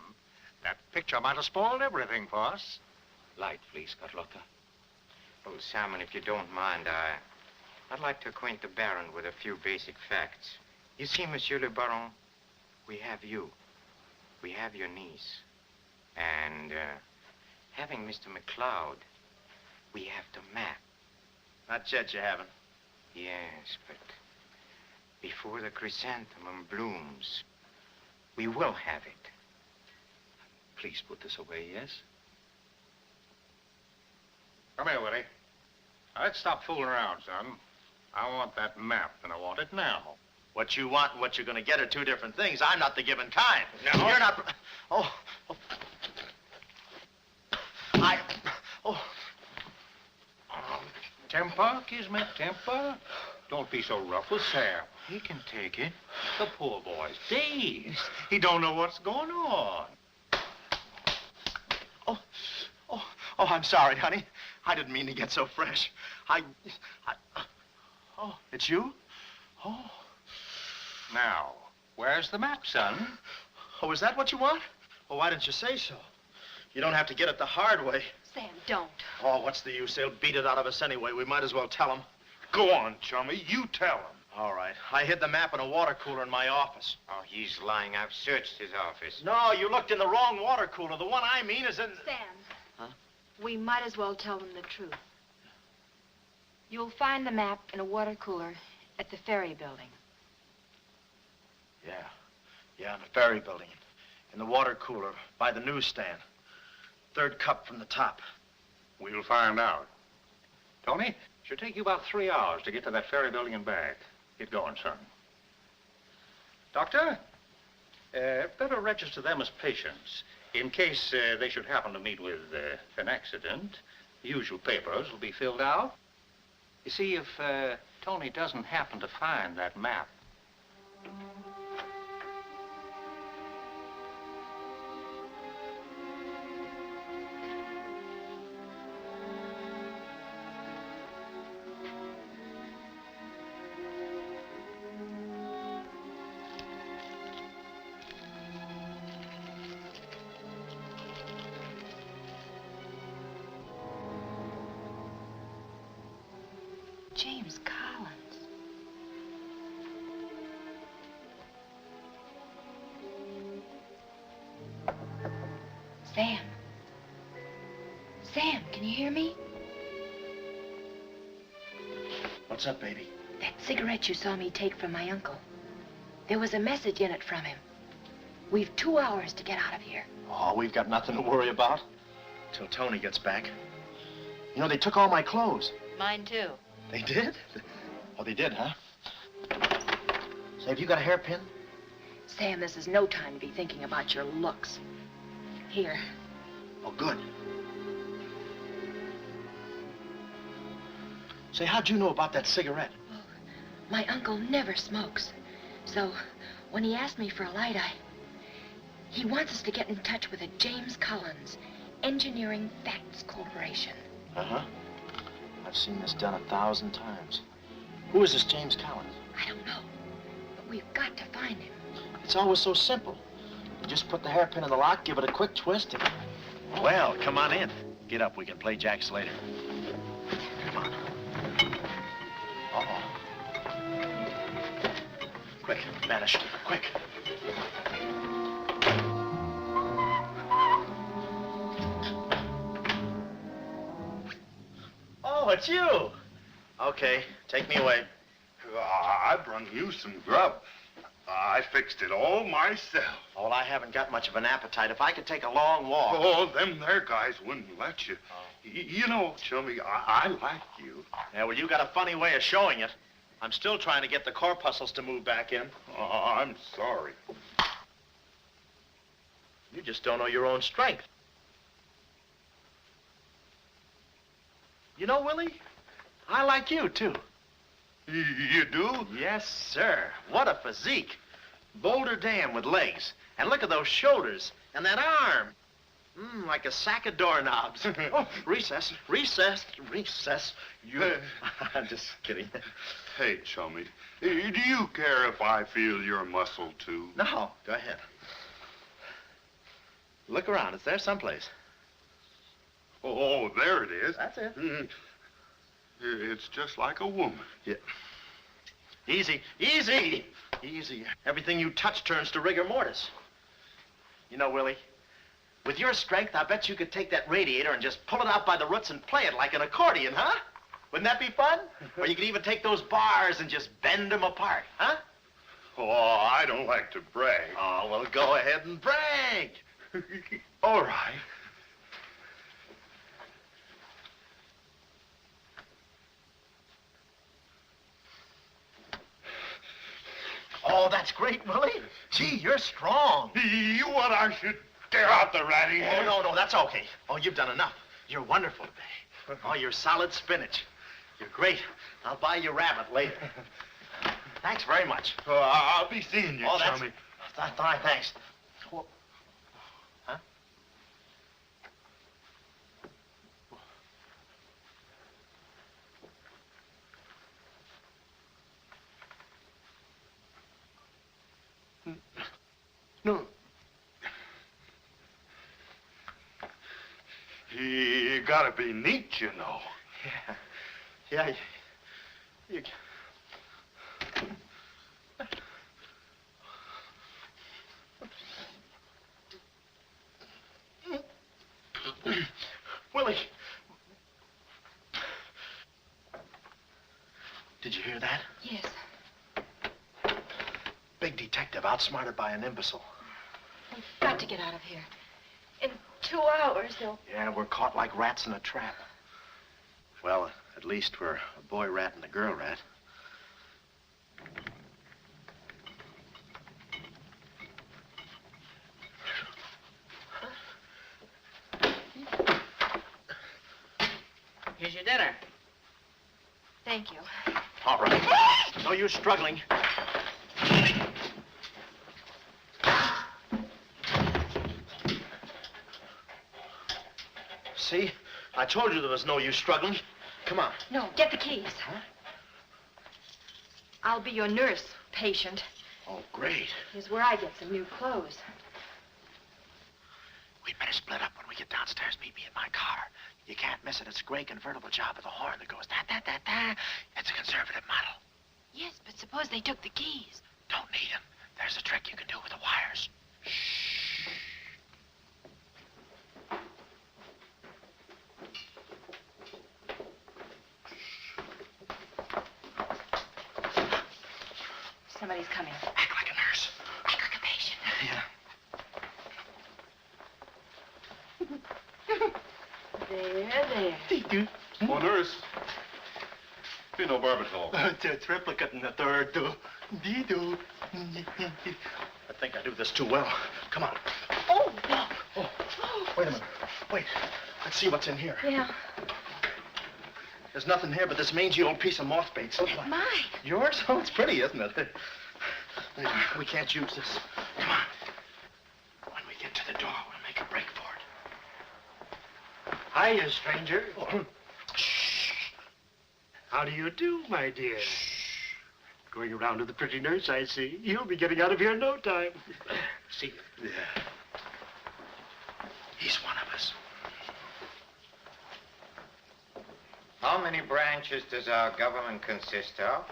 That picture might have spoiled everything for us. Light, please, Carlotta. Oh, Simon, if you don't mind, I'd like to acquaint the Baron with a few basic facts. You see, Monsieur le Baron, we have you. We have your niece. And, having Mr. McLeod, we have the map. Not yet, you haven't. Yes, but before the chrysanthemum blooms, we will have it. Please put this away, yes? Come here, Willie. Now, let's stop fooling around, son. I want that map, and I want it now. What you want and what you're going to get are two different things. I'm not the given kind. No. You're not... Oh. Temper, Kismet, temper. Don't be so rough with Sam. He can take it. The poor boy's dazed. He don't know what's going on. Oh, I'm sorry, honey. I didn't mean to get so fresh. Oh, it's you? Oh. Now, where's the map, son? Oh, is that what you want? Well, why didn't you say so? You don't have to get it the hard way. Sam, don't. Oh, what's the use? They'll beat it out of us anyway. We might as well tell them. Go on, chummy. You tell him. All right. I hid the map in a water cooler in my office. Oh, he's lying. I've searched his office. No, you looked in the wrong water cooler. The one I mean is in... Sam. Huh? We might as well tell them the truth. You'll find the map in a water cooler at the ferry building. Yeah, in the ferry building. In the water cooler by the newsstand. Third cup from the top. We'll find out. Tony, should take you about 3 hours to get to that ferry building and back. Get going, son. Doctor, better register them as patients. In case they should happen to meet with an accident, the usual papers will be filled out. You see, if Tony doesn't happen to find that map, James Collins. Sam. Sam, can you hear me? What's up, baby? That cigarette you saw me take from my uncle. There was a message in it from him. We've 2 hours to get out of here. Oh, we've got nothing to worry about. Till Tony gets back. You know, they took all my clothes. Mine too. They did? Oh, they did, huh? Say, have you got a hairpin? Sam, this is no time to be thinking about your looks. Here. Oh, good. Say, how'd you know about that cigarette? Well, my uncle never smokes. So, when he asked me for a light, he wants us to get in touch with a James Collins, Engineering Facts Corporation. Uh-huh. I've seen this done 1,000 times. Who is this James Collins? I don't know, but we've got to find him. It's always so simple. You just put the hairpin in the lock, give it a quick twist, and... Well, come on in. Get up. We can play jacks later. Come on. Uh-oh. Quick, vanish. Quick. Oh, it's you. Okay, take me away. I brung you some grub. I fixed it all myself. Oh, well, I haven't got much of an appetite. If I could take a long walk. Oh, them there guys wouldn't let you. You know, chummy, I like you. Yeah, well, you got a funny way of showing it. I'm still trying to get the corpuscles to move back in. Oh, I'm sorry. You just don't know your own strength. You know, Willie, I like you, too. You do? Yes, sir. What a physique. Boulder Dam with legs. And look at those shoulders. And that arm. Like a sack of doorknobs. Oh, recess, recess, recess. I'm just kidding. Hey, chummy, do you care if I feel your muscle, too? No, go ahead. Look around. It's there someplace. Oh, there it is. That's it. It's just like a woman. Yeah. Easy, easy, easy. Everything you touch turns to rigor mortis. You know, Willie, With your strength, I bet you could take that radiator and just pull it out by the roots and play it like an accordion, huh? Wouldn't that be fun? Or you could even take those bars and just bend them apart, huh? Oh, I don't like to brag. Oh, well, go ahead and brag. All right. Oh, that's great, Willie. Gee, you're strong. You want I should tear out the ratty head? Oh, no, that's okay. Oh, you've done enough. You're wonderful today. Oh, you're solid spinach. You're great. I'll buy you rabbit later. Thanks very much. Oh, I'll be seeing you, chummy. That's fine, thanks. Well, huh? No. You gotta be neat, you know. Yeah. You... Willie. Did you hear that? Yes. Big detective outsmarted by an imbecile. We've got to get out of here. In 2 hours, they'll... Yeah, we're caught like rats in a trap. Well, at least we're a boy rat and a girl rat. Here's your dinner. Thank you. All right. No use struggling. See? I told you there was no use struggling. Come on. No, get the keys. Huh? I'll be your nurse, patient. Oh, great. Here's where I get some new clothes. We'd better split up when we get downstairs. Meet me in my car. You can't miss it. It's a gray convertible job with a horn that goes da-da-da-da. It's a conservative model. Yes, but suppose they took the keys. Don't need them. There's a trick you can do with the wires. Shh. Somebody's coming. Act like a nurse. Act like a patient. Yeah. There. Oh, nurse. Be no barbital. The triplicate and the third, do. I think I do this too well. Come on. Oh, no. Oh, wait a minute. Wait. Let's see what's in here. Yeah. There's nothing here but this mangy old piece of moth bait. It's mine. Yours? Oh, it's pretty, isn't it? We can't use this. Come on. When we get to the door, we'll make a break for it. Hiya, stranger. Shh. How do you do, my dear? Going around to the pretty nurse, I see. You'll be getting out of here in no time. See you. Yeah. He's one of us. How many branches does our government consist of?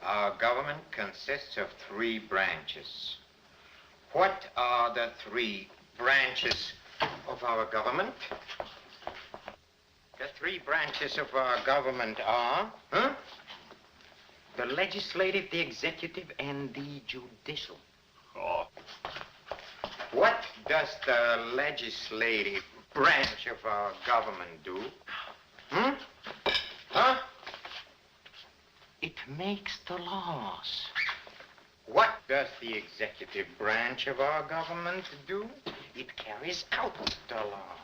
Our government consists of 3 branches. What are the 3 branches of our government? The 3 branches of our government are, the legislative, the executive, and the judicial. Oh. What does the legislative branch of our government do? Huh? It makes the laws. What does the executive branch of our government do? It carries out the laws.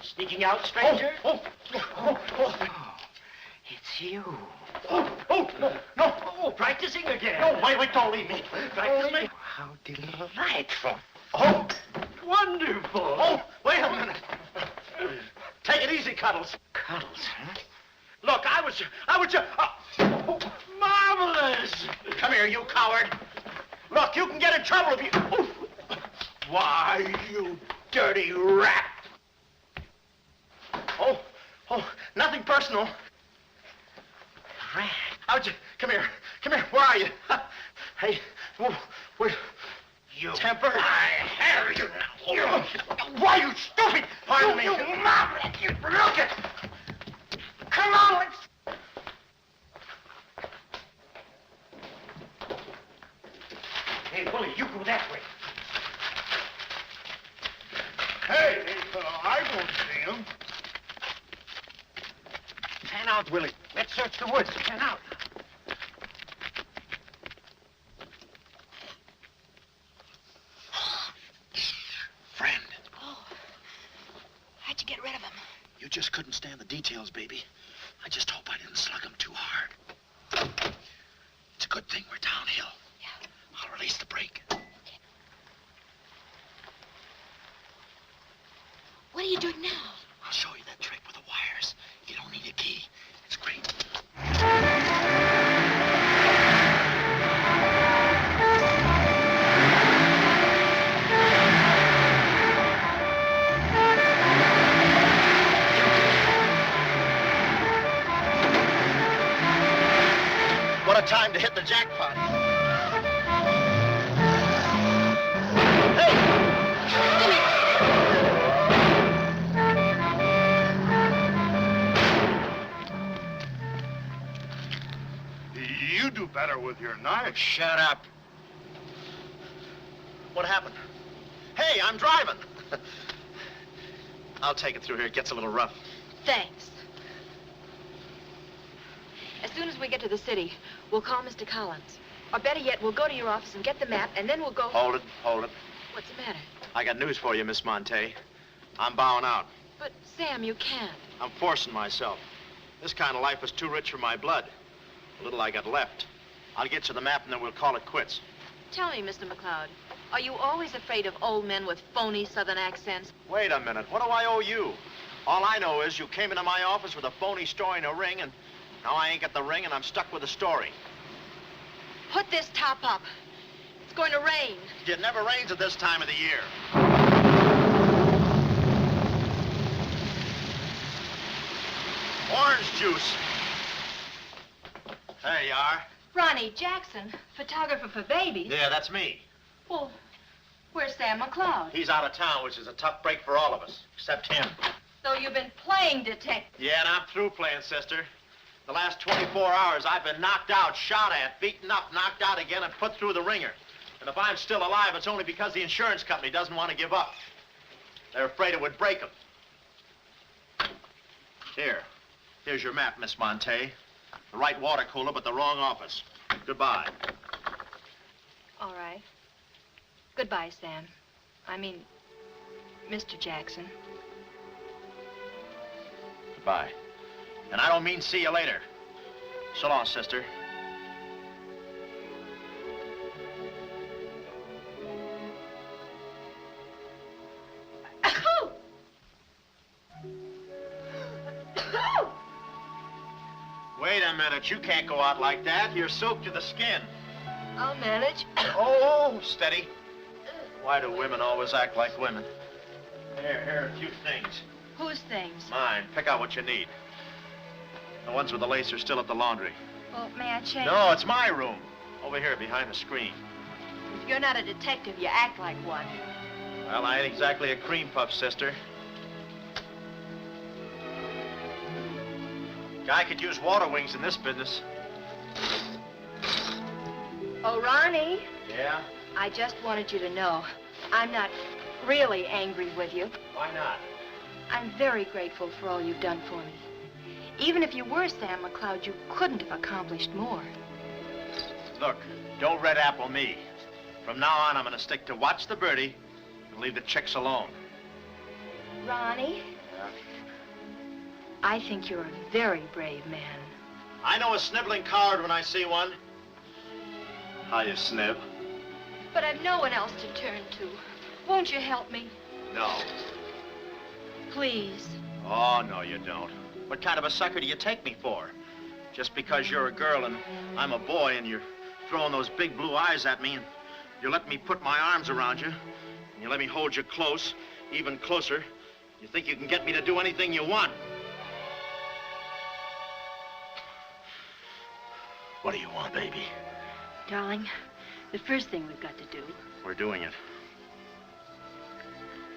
Sneaking out, stranger? Oh, it's you. No, practicing again. No, wait, don't leave me. Practicing? How delightful. Oh, wonderful. Oh, wait a minute. Take it easy, Cuddles. Cuddles, huh? Look, I was just... Marvelous. Come here, you coward. Look, you can get in trouble if you... Why, you dirty rat. Oh, nothing personal. Rat. How'd you... Come here. Where are you? Hey, where... You Temper? I have you now. You. Why, you stupid! Pardon me. You maverick! You look it! Come on, let's... Hey, Willie, you go that way. Hey, I won't see him. Pan out, Willie. Let's search the woods. Pan out. Friend, Oh. How'd you get rid of him? you just couldn't stand the details, baby. I just hope I didn't slug him too hard. It's a good thing we're downhill. Yeah. I'll release the brake. What are you doing now? I'll show you that trick with the wires. You don't need a key. It's great. What a time to hit the jackpot. You do better with your knife. Shut up. What happened? Hey, I'm driving. I'll take it through here. It gets a little rough. Thanks. As soon as we get to the city, we'll call Mr. Collins. Or better yet, we'll go to your office and get the map, and then we'll go... Hold it. What's the matter? I got news for you, Miss Montay. I'm bowing out. But, Sam, you can't. I'm forcing myself. This kind of life is too rich for my blood. The little I got left. I'll get you the map, and then we'll call it quits. Tell me, Mr. McLeod, are you always afraid of old men with phony southern accents? Wait a minute. What do I owe you? All I know is you came into my office with a phony story and a ring, and now I ain't got the ring, and I'm stuck with the story. Put this top up. It's going to rain. It never rains at this time of the year. Orange juice. There you are. Ronnie Jackson, photographer for babies. Yeah, that's me. Well, where's Sam McLeod? He's out of town, which is a tough break for all of us, except him. So you've been playing detective. Yeah, and I'm through playing, sister. The last 24 hours, I've been knocked out, shot at, beaten up, knocked out again, and put through the ringer. And if I'm still alive, it's only because the insurance company doesn't want to give up. They're afraid it would break them. Here's your map, Miss Montay. The right water cooler, but the wrong office. Goodbye. All right. Goodbye, Sam. I mean, Mr. Jackson. Goodbye. And I don't mean see you later. So long, sister. Wait a minute. You can't go out like that. You're soaked to the skin. I'll manage. Oh, steady. Why do women always act like women? Here are a few things. Whose things? Mine. Pick out what you need. The ones with the lace are still at the laundry. Well, may I change? No, it's my room. Over here, behind the screen. If you're not a detective, you act like one. Well, I ain't exactly a cream puff, sister. Guy could use water wings in this business. Oh, Ronnie. Yeah? I just wanted you to know I'm not really angry with you. Why not? I'm very grateful for all you've done for me. Even if you were Sam McLeod, you couldn't have accomplished more. Look, don't red apple me. From now on, I'm going to stick to watch the birdie and leave the chicks alone. Ronnie, I think you're a very brave man. I know a sniveling coward when I see one. How you snib? But I've no one else to turn to. Won't you help me? No. Please. Oh, no, you don't. What kind of a sucker do you take me for? Just because you're a girl and I'm a boy and you're throwing those big blue eyes at me and you let me put my arms around you and you let me hold you close, even closer, you think you can get me to do anything you want. What do you want, baby? Darling, The first thing we've got to do, We're doing it.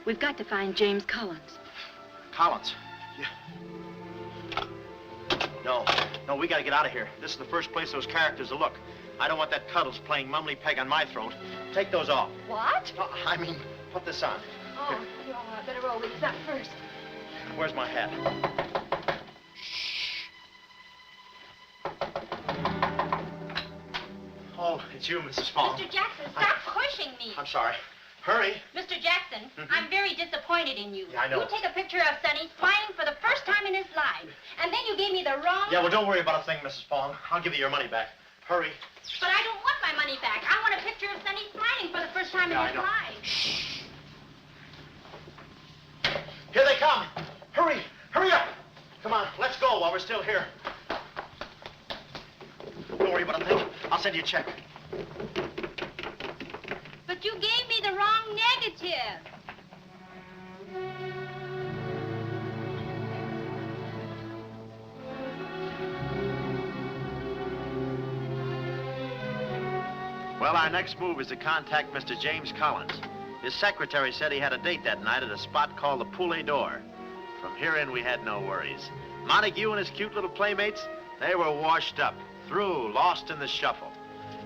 we've got to find James Collins. Collins. Yeah. No, we gotta get out of here. This is the first place those characters will look. I don't want that Cuddles playing mumbly peg on my throat. Take those off. What? No, I mean, put this on. Oh, you're all right. Better roll these up first. Where's my hat? Oh, it's you, Mrs. Fong. Mr. Jackson, stop pushing me. I'm sorry. Hurry. Mr. Jackson, I'm very disappointed in you. Yeah, I know. You take a picture of Sonny smiling for the first time in his life, and then you gave me the wrong... Yeah, well, don't worry about a thing, Mrs. Fong. I'll give you your money back. Hurry. But I don't want my money back. I want a picture of Sonny smiling for the first time in his life. Here they come. Hurry. Hurry up. Come on, let's go while we're still here. Don't worry about a thing. I'll send you a check. But you gave me the wrong negative. Well, our next move is to contact Mr. James Collins. His secretary said he had a date that night at a spot called the Poulet d'Or. From here in, we had no worries. Montague and his cute little playmates, they were washed up, through, lost in the shuffle.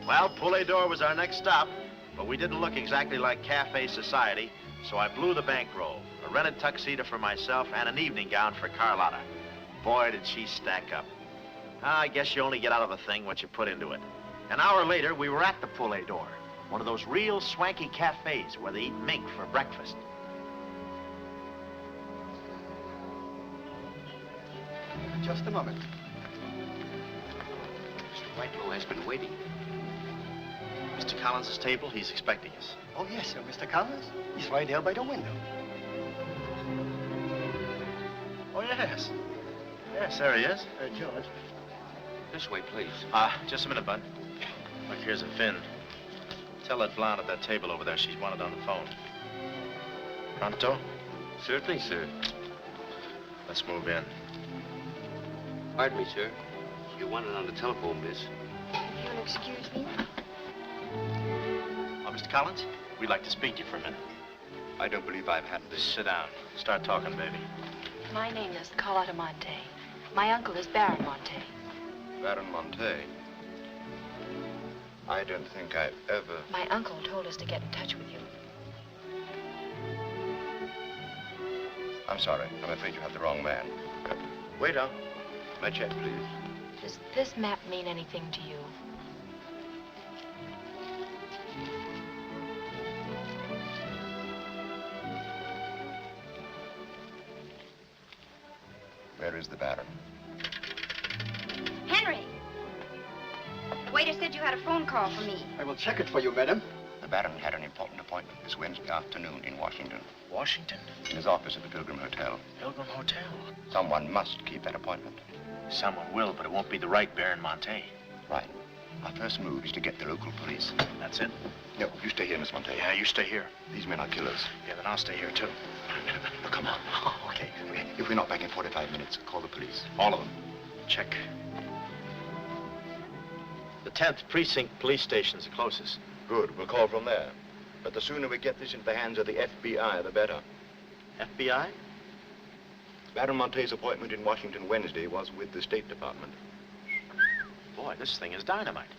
Well, Poulet d'Or was our next stop, but we didn't look exactly like cafe society, so I blew the bankroll, a rented tuxedo for myself and an evening gown for Carlotta. Boy, did she stack up. I guess you only get out of a thing what you put into it. An hour later, we were at the Poulet d'Or, one of those real swanky cafes where they eat mink for breakfast. Just a moment. Mr. Whitelaw has been waiting. Mr. Collins' table, he's expecting us. Oh, yes, sir. Mr. Collins? He's right there by the window. Oh, yes. Yes, there he is. George. This way, please. Just a minute, Bud. Look, here's a Finn. Tell that blonde at that table over there she's wanted on the phone. Pronto? Certainly, sir. Let's move in. Pardon me, sir. You wanted on the telephone, miss. You'll excuse me? Oh, Mr. Collins, we'd like to speak to you for a minute. I don't believe I've had this. Sit down. Start talking, baby. My name is Carlotta Montay. My uncle is Baron Montay. Baron Montay. I don't think I've ever... My uncle told us to get in touch with you. I'm sorry. I'm afraid you have the wrong man. Waiter, my check, please. Does this map mean anything to you? Where is the Baron? Henry! The waiter said you had a phone call for me. I will check it for you, madam. The Baron had an important appointment this Wednesday afternoon in Washington. Washington? In his office at the Pilgrim Hotel. Pilgrim Hotel? Someone must keep that appointment. Someone will, but it won't be the right Baron Montay. Right. Our first move is to get the local police. That's it? No, you stay here, Miss Montay. Yeah, you stay here. These men are killers. Yeah, then I'll stay here, too. No, come on. Okay. If we're not back in 45 minutes, call the police. All of them. Check. The 10th Precinct Police Station's the closest. Good. We'll call from there. But the sooner we get this into the hands of the FBI, the better. FBI? Baron Montay's appointment in Washington Wednesday was with the State Department. Boy, this thing is dynamite.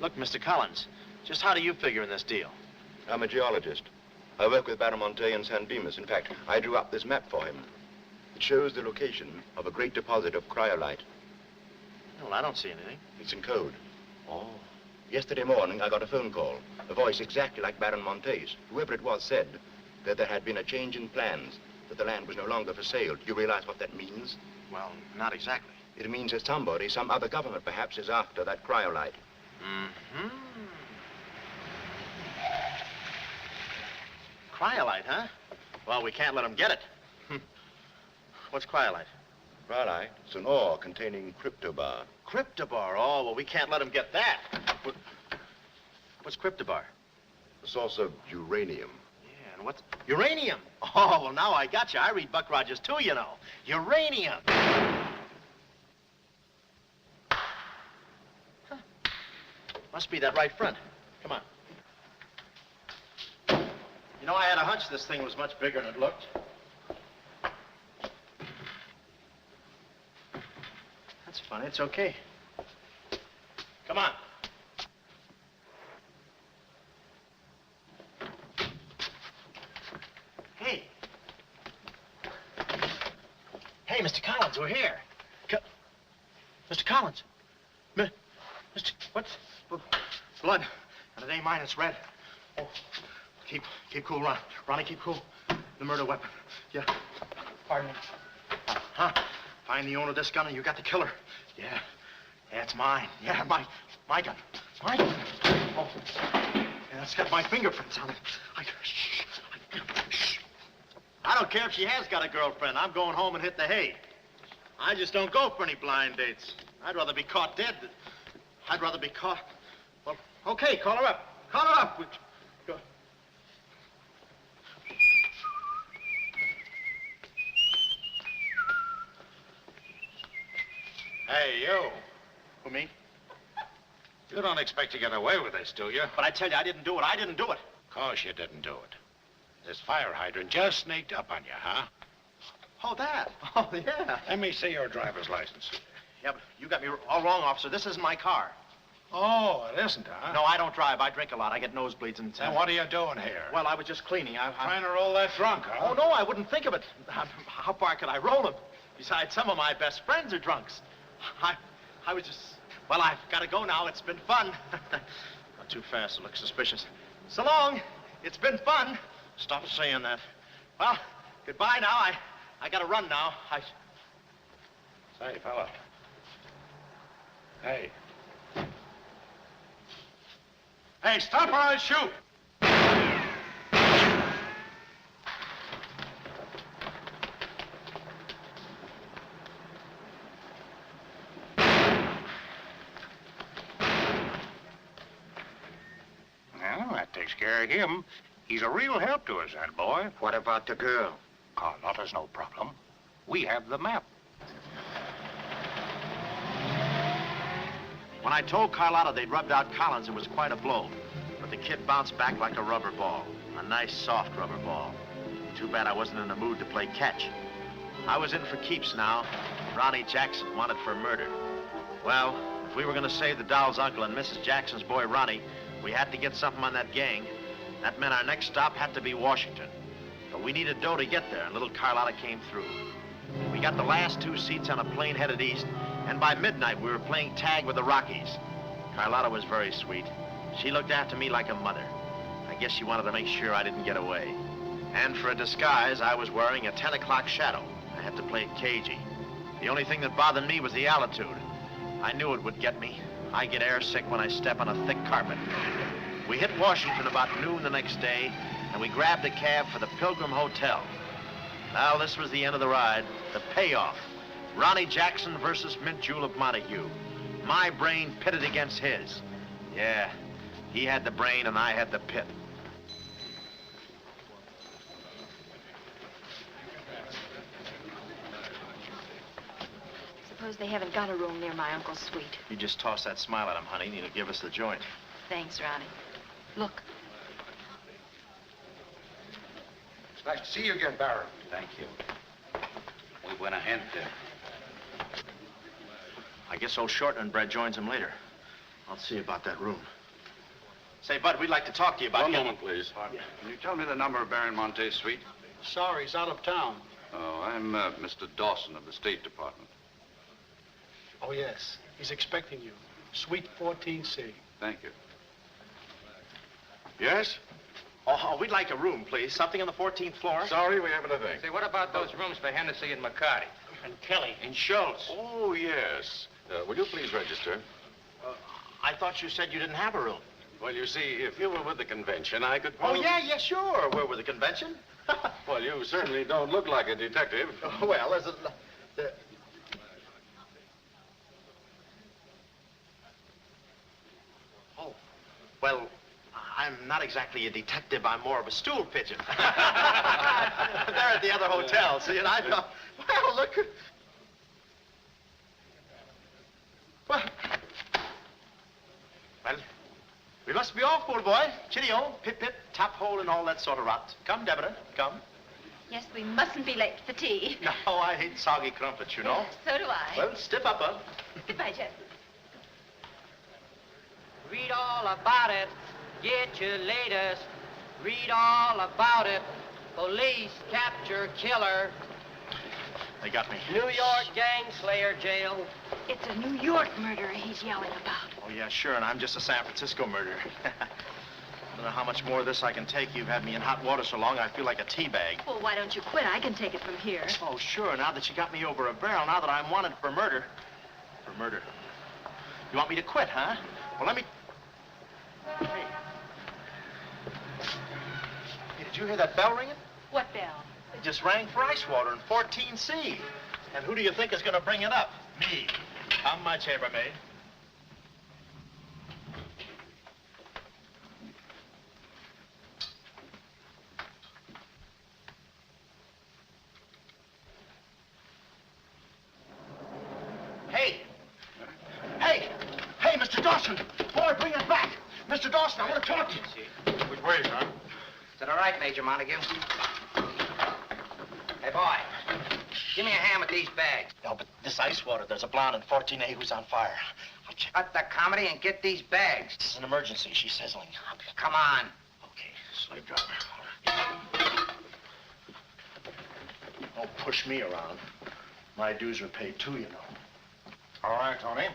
Look, Mr. Collins, just how do you figure in this deal? I'm a geologist. I work with Baron Montay in San Dimas. In fact, I drew up this map for him. It shows the location of a great deposit of cryolite. Well, I don't see anything. It's in code. Oh. Yesterday morning, I got a phone call. A voice exactly like Baron Montay's. Whoever it was said that there had been a change in plans, that the land was no longer for sale. Do you realize what that means? Well, not exactly. It means that somebody, some other government perhaps, is after that cryolite. Mm-hmm. Cryolite, huh? Well, we can't let them get it. What's cryolite? Cryolite? It's an ore containing cryptobar. Cryptobar? Oh, well, we can't let them get that. What's cryptobar? A source of uranium. Yeah, and what's... Uranium! Oh, well, now I got you. I read Buck Rogers, too, you know. Uranium! Huh. Must be that right front. Come on. You know, I had a hunch this thing was much bigger than it looked. That's funny. It's okay. Come on. Hey. Hey, Mr. Collins, we're here. Mr. Collins. Mr. What's... Blood. And it ain't mine, it's red. Oh, keep cool, Ron. Ronnie, keep cool. The murder weapon. Yeah. Pardon me. Huh? Find the owner of this gun and you got the killer. Yeah. Yeah, it's mine. Yeah, my gun. My gun. Oh. Yeah, it's got my fingerprints on it. Shh. I don't care if she has got a girlfriend. I'm going home and hit the hay. I just don't go for any blind dates. I'd rather be caught dead than... I'd rather be caught... Well, okay, call her up. Call her up. Go. Hey, you. Who, me? You don't expect to get away with this, do you? But I tell you, I didn't do it. I didn't do it. Of course you didn't do it. This fire hydrant just sneaked up on you, huh? Oh, that? Oh, yeah. Let me see your driver's license. Yeah, but you got me all wrong, officer. This isn't my car. Oh, it isn't, huh? No, I don't drive. I drink a lot. I get nosebleeds and... Then what are you doing here? Well, I was just cleaning. Trying to roll that drunk, huh? Oh, no, I wouldn't think of it. How far could I roll him? Besides, some of my best friends are drunks. I was just... Well, I've got to go now. It's been fun. Not too fast. It looks suspicious. So long. It's been fun. Stop saying that. Well, goodbye now. I got to run now. Say, fella. Hey. Hey, stop or I'll shoot! Well, that takes care of him. He's a real help to us, that boy. What about the girl? Carlotta's no problem. We have the map. When I told Carlotta they'd rubbed out Collins, it was quite a blow. But the kid bounced back like a rubber ball. A nice, soft rubber ball. Too bad I wasn't in the mood to play catch. I was in for keeps now. Ronnie Jackson wanted for murder. Well, if we were going to save the doll's uncle and Mrs. Jackson's boy, Ronnie, we had to get something on that gang. That meant our next stop had to be Washington. But we needed dough to get there, and little Carlotta came through. We got the last 2 seats on a plane headed east, and by midnight we were playing tag with the Rockies. Carlotta was very sweet. She looked after me like a mother. I guess she wanted to make sure I didn't get away. And for a disguise, I was wearing a 10 o'clock shadow. I had to play it cagey. The only thing that bothered me was the altitude. I knew it would get me. I get airsick when I step on a thick carpet. We hit Washington about noon the next day, and we grabbed a cab for the Pilgrim Hotel. Well, this was the end of the ride, the payoff. Ronnie Jackson versus Mint Jewel of Montague. My brain pitted against his. Yeah, he had the brain and I had the pit. Suppose they haven't got a room near my uncle's suite. You just toss that smile at him, honey, and he'll give us the joint. Thanks, Ronnie. Look. It's nice to see you again, Baron. Thank you. We went ahead there. I guess old Shortland Bread joins him later. I'll see about that room. Say, Bud, we'd like to talk to you about... One moment, please. Can you tell me the number of Baron Montay's suite? Sorry, he's out of town. Oh, I'm Mr. Dawson of the State Department. Oh, yes. He's expecting you. Suite 14C. Thank you. Yes? Oh, we'd like a room, please. Something on the 14th floor. Sorry, we haven't a thing. Say, what about those rooms for Hennessy and McCarty? And Kelly. And Schultz? Oh, yes. Will you please register? I thought you said you didn't have a room. Well, you see, if you were with the convention, I could Oh, probably... yeah, sure. We're with the convention. Well, you certainly don't look like a detective. Oh, well, there's a... Oh, well, I'm not exactly a detective. I'm more of a stool pigeon. They're at the other hotel, see, and I thought, well, look... Well, we must be off, old boy. Chitty-o, pip-pip, top hole, and all that sort of rot. Come, Deborah, come. Yes, we mustn't be late for tea. No, I hate soggy crumpets, you know. So do I. Well, stiff up, huh? Goodbye, Jeff. Read all about it. Get your latest. Read all about it. Police capture killer. They got me. New York gang slayer jail. It's a New York murderer he's yelling about. Oh, yeah, sure, and I'm just a San Francisco murderer. I don't know how much more of this I can take. You've had me in hot water so long, I feel like a tea bag. Well, why don't you quit? I can take it from here. Oh, sure, now that you got me over a barrel, now that I'm wanted for murder. For murder. You want me to quit, huh? Well, let me... Hey. Hey, did you hear that bell ringing? What bell? It just rang for ice water in 14C. And who do you think is going to bring it up? Me. How much, chambermaid? Hey! Hey! Hey, Mr. Dawson! Boy, bring it back! Mr. Dawson, I want to talk to you. Which way, son? Is that all right, Major Montague? Hey, boy, give me a hand with these bags. No, but this ice water, there's a blonde in 14A who's on fire. I'll check. Cut the comedy and get these bags. This is an emergency. She's sizzling. Come on. Okay, slave driver. Don't push me around. My dues were paid too, you know. All right, Tony.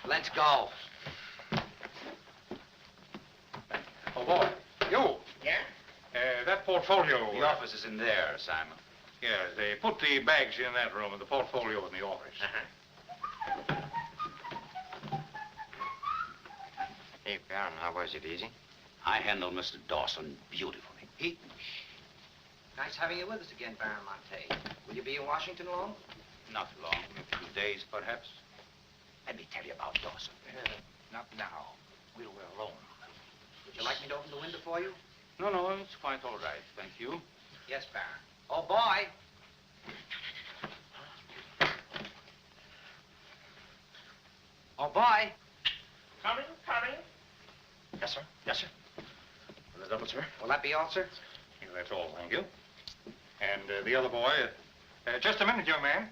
Let's go. Oh, boy. You. Yeah? That portfolio. The office is in there, Simon. Yeah, they put the bags in that room and the portfolio in the office. Hey, Baron, how was it? Easy? I handled Mr. Dawson beautifully. Nice having you with us again, Baron Montay. Will you be in Washington long? Not long, a few days perhaps. Let me tell you about Dawson. Not now. We were alone. Would you like me to open the window for you? No, it's quite all right, thank you. Yes, Baron. Oh, boy. Oh, boy. Coming. Yes, sir. Yes, sir. The double, sir. Will that be all, sir? Yeah, that's all, thank you. And the other boy, just a minute, young man.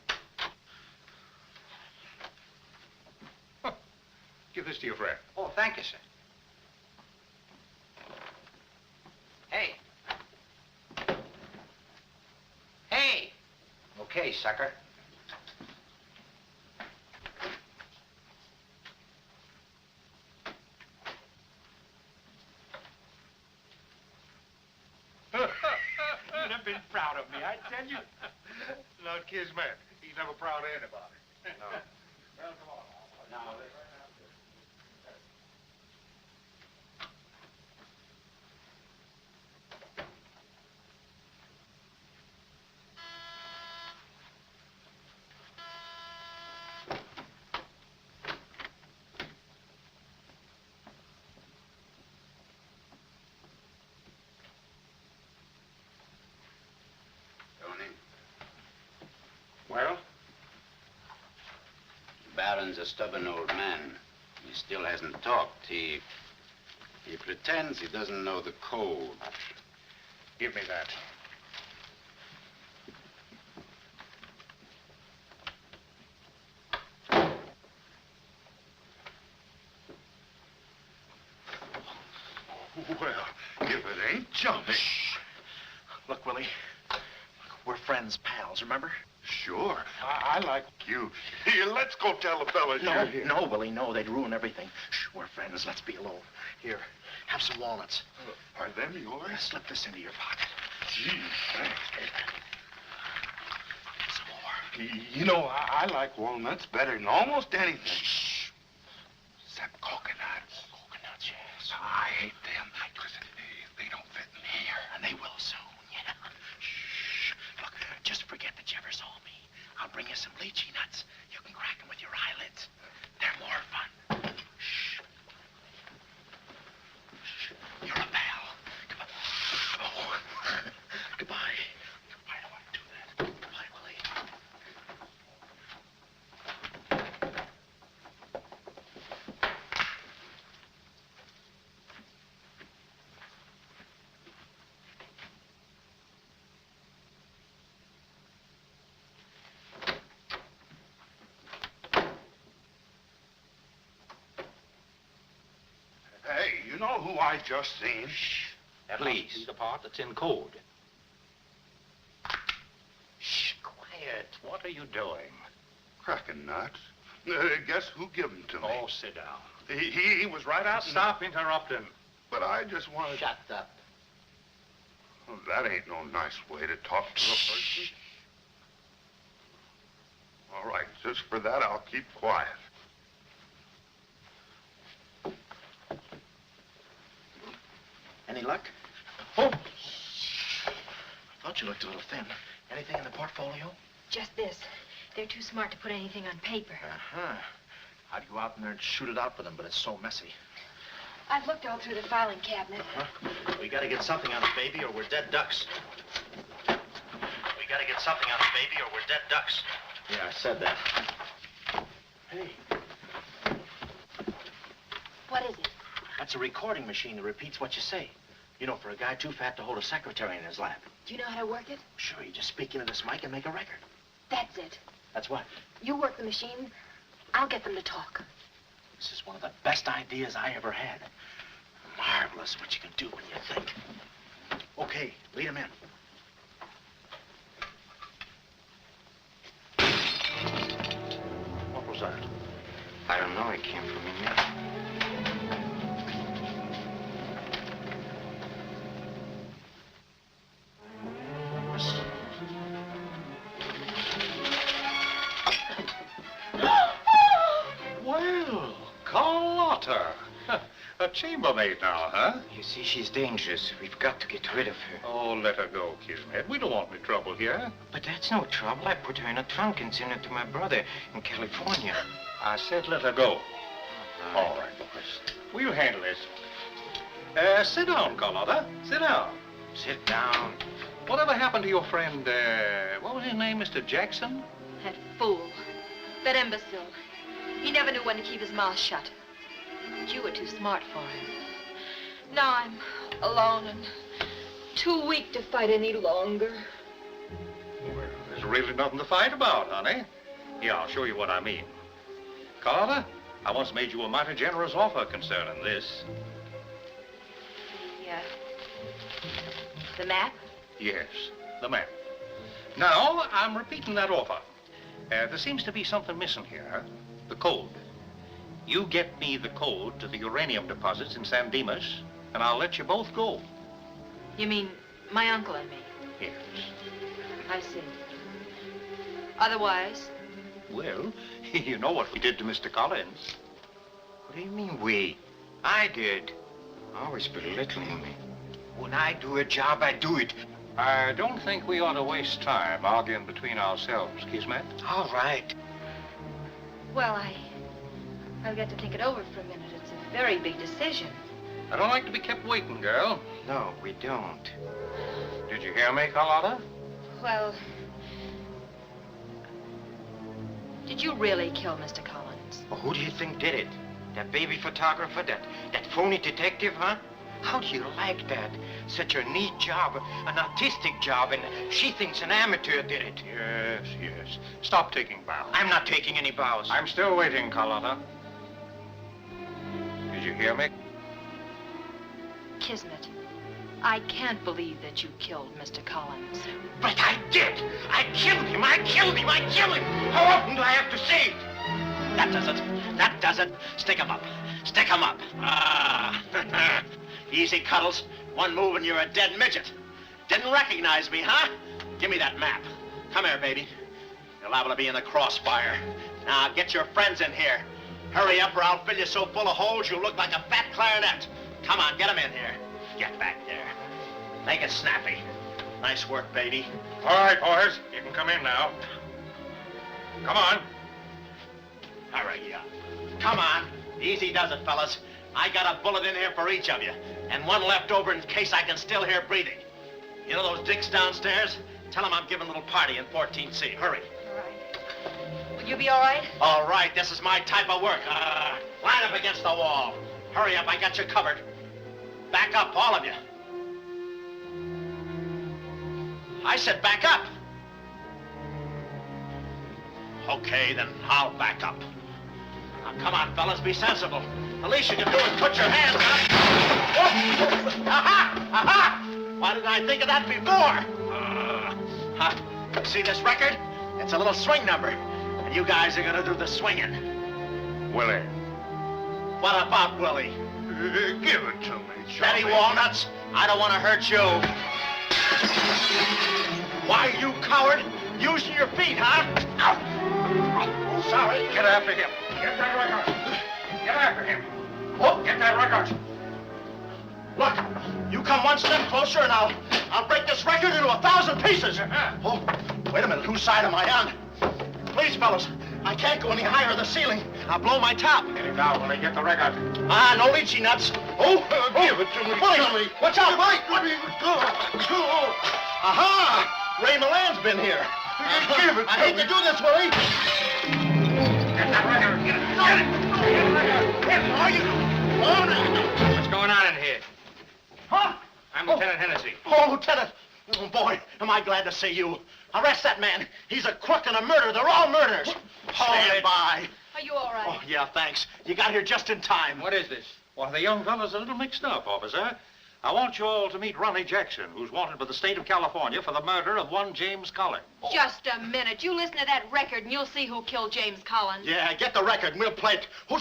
Huh. Give this to your friend. Oh, thank you, sir. Hey. Hey. Okay, sucker. You'd have been proud of me, I tell you. Not Kismet. He's never proud of anybody. No. Well, come on. Now, well? Baron's a stubborn old man. He still hasn't talked. He pretends he doesn't know the code. Give me that. Well, if it ain't jumping. Look, Willie. We're friends, pals, remember? Sure. I like you. Here, let's go tell the fellas you're here. No, Willie, no. They'd ruin everything. Shh, we're friends. Let's be alone. Here, have some walnuts. Are them yours? Slip this into your pocket. Gee, thanks. Some more. You know, I like walnuts better than almost anything. Shh. Except coconuts. Coconuts, yes. I hate them because they don't fit in here. And they will soon, yeah. Shh. Look, just forget that you ever saw me. I'll bring you some lychee nuts. You can crack them with your eyelids. They're more fun. Shh. Shh. You're a pal. Goodbye. Oh. Goodbye. I don't want to do that. Goodbye, Willie. know who I just seen? That must be the part that's in code. Shh, quiet. What are you doing? Cracking nuts. Guess who gave him to me? Oh, sit down. He was right out. Stop interrupting. But I just wanted. Shut up. Well, that ain't no nice way to talk to a person. All right, just for that, I'll keep quiet. Any luck? Oh! I thought you looked a little thin. Anything in the portfolio? Just this. They're too smart to put anything on paper. Uh-huh. I'd go out in there and shoot it out with them, but it's so messy. I've looked all through the filing cabinet. Uh-huh. We gotta get something on it, baby, or we're dead ducks. We gotta get something on it, baby, or we're dead ducks. Yeah, I said that. Hey. What is it? That's a recording machine that repeats what you say. You know, for a guy too fat to hold a secretary in his lap. Do you know how to work it? Sure, you just speak into this mic and make a record. That's it. That's what? You work the machine. I'll get them to talk. This is one of the best ideas I ever had. Marvelous what you can do when you think. Okay, lead him in. What was that? I don't know. It came from in there. Well, Carlotta. A chambermaid now, huh? You see, she's dangerous. We've got to get rid of her. Oh, let her go, Kismet. We don't want any trouble here. But that's no trouble. I put her in a trunk and sent her to my brother in California. I said let her go. All right, boys. We'll handle this. Sit down, Carlotta. Sit down. Sit down. Whatever happened to your friend, what was his name, Mr. Jackson? That fool. That imbecile. He never knew when to keep his mouth shut. But you were too smart for him. Now I'm alone and too weak to fight any longer. Well, there's really nothing to fight about, honey. Here, I'll show you what I mean. Carlotta, I once made you a mighty generous offer concerning this. Yeah. The map? Yes, the map. Now, I'm repeating that offer. There seems to be something missing here. The code. You get me the code to the uranium deposits in San Dimas, and I'll let you both go. You mean my uncle and me? Yes. I see. Otherwise? Well, you know what we did to Mr. Collins. What do you mean, we? I did. Always belittling me. When I do a job, I do it. I don't think we ought to waste time arguing between ourselves, Kismet. All right. Well, I'll get to think it over for a minute. It's a very big decision. I don't like to be kept waiting, girl. No, we don't. Did you hear me, Carlotta? Well, did you really kill Mr. Collins? Well, who do you think did it? That baby photographer? That phony detective, huh? How do you like that? Such a neat job, an artistic job, and she thinks an amateur did it. Yes, yes. Stop taking bows. I'm not taking any bows. I'm still waiting, Carlotta. Did you hear me? Kismet, I can't believe that you killed Mr. Collins. But I did! I killed him! I killed him! I killed him! How often do I have to say it? That does it. That does it. Stick him up. Stick him up. Ah. Easy, Cuddles. One move and you're a dead midget. Didn't recognize me, huh? Give me that map. Come here, baby. You're liable to be in the crossfire. Now, get your friends in here. Hurry up or I'll fill you so full of holes you'll look like a fat clarinet. Come on, get them in here. Get back there. Make it snappy. Nice work, baby. All right, boys. You can come in now. Come on. Hurry up. Come on. Easy does it, fellas. I got a bullet in here for each of you, and one left over in case I can still hear breathing. You know those dicks downstairs? Tell them I'm giving a little party in 14C. Hurry. All right. Will you be all right? All right, this is my type of work. Line up against the wall. Hurry up, I got you covered. Back up, all of you. I said back up. Okay, then I'll back up. Now, come on, fellas, be sensible. The least you can do is put your hands up. Oh. Aha! Aha! Why didn't I think of that before? See this record? It's a little swing number. And you guys are gonna do the swinging. Willie. What about Willie? Give it to me, Daddy Walnuts, I don't want to hurt you. Why, you coward? Using your feet, huh? Ow. Sorry. Get after him. Get that record. Get after him. Oh, get that record. Look, you come one step closer and I'll break this record into 1,000 pieces. Oh, wait a minute. Whose side am I on? Please, fellas, I can't go any higher than the ceiling. I'll blow my top. Get it down when I get the record. Ah, no lychee nuts. Oh, give it to me. Willie, watch out, Willie. Aha! Ray Milan's been here. Give it to I hate me. to do this, Willie. Get that record. Get it. Get it. Get the record. Get it. Are you? What's going on in here? Huh? I'm Lieutenant Hennessy. Oh, Lieutenant. Oh, boy, am I glad to see you. Arrest that man. He's a crook and a murderer. They're all murderers. Stand by. Are you all right? Oh, yeah, thanks. You got here just in time. What is this? Well, the young fellow's a little mixed up, officer. I want you all to meet Ronnie Jackson, who's wanted by the state of California for the murder of one James Collins. Just a minute. You listen to that record and you'll see who killed James Collins. Yeah, get the record and we'll play it. Who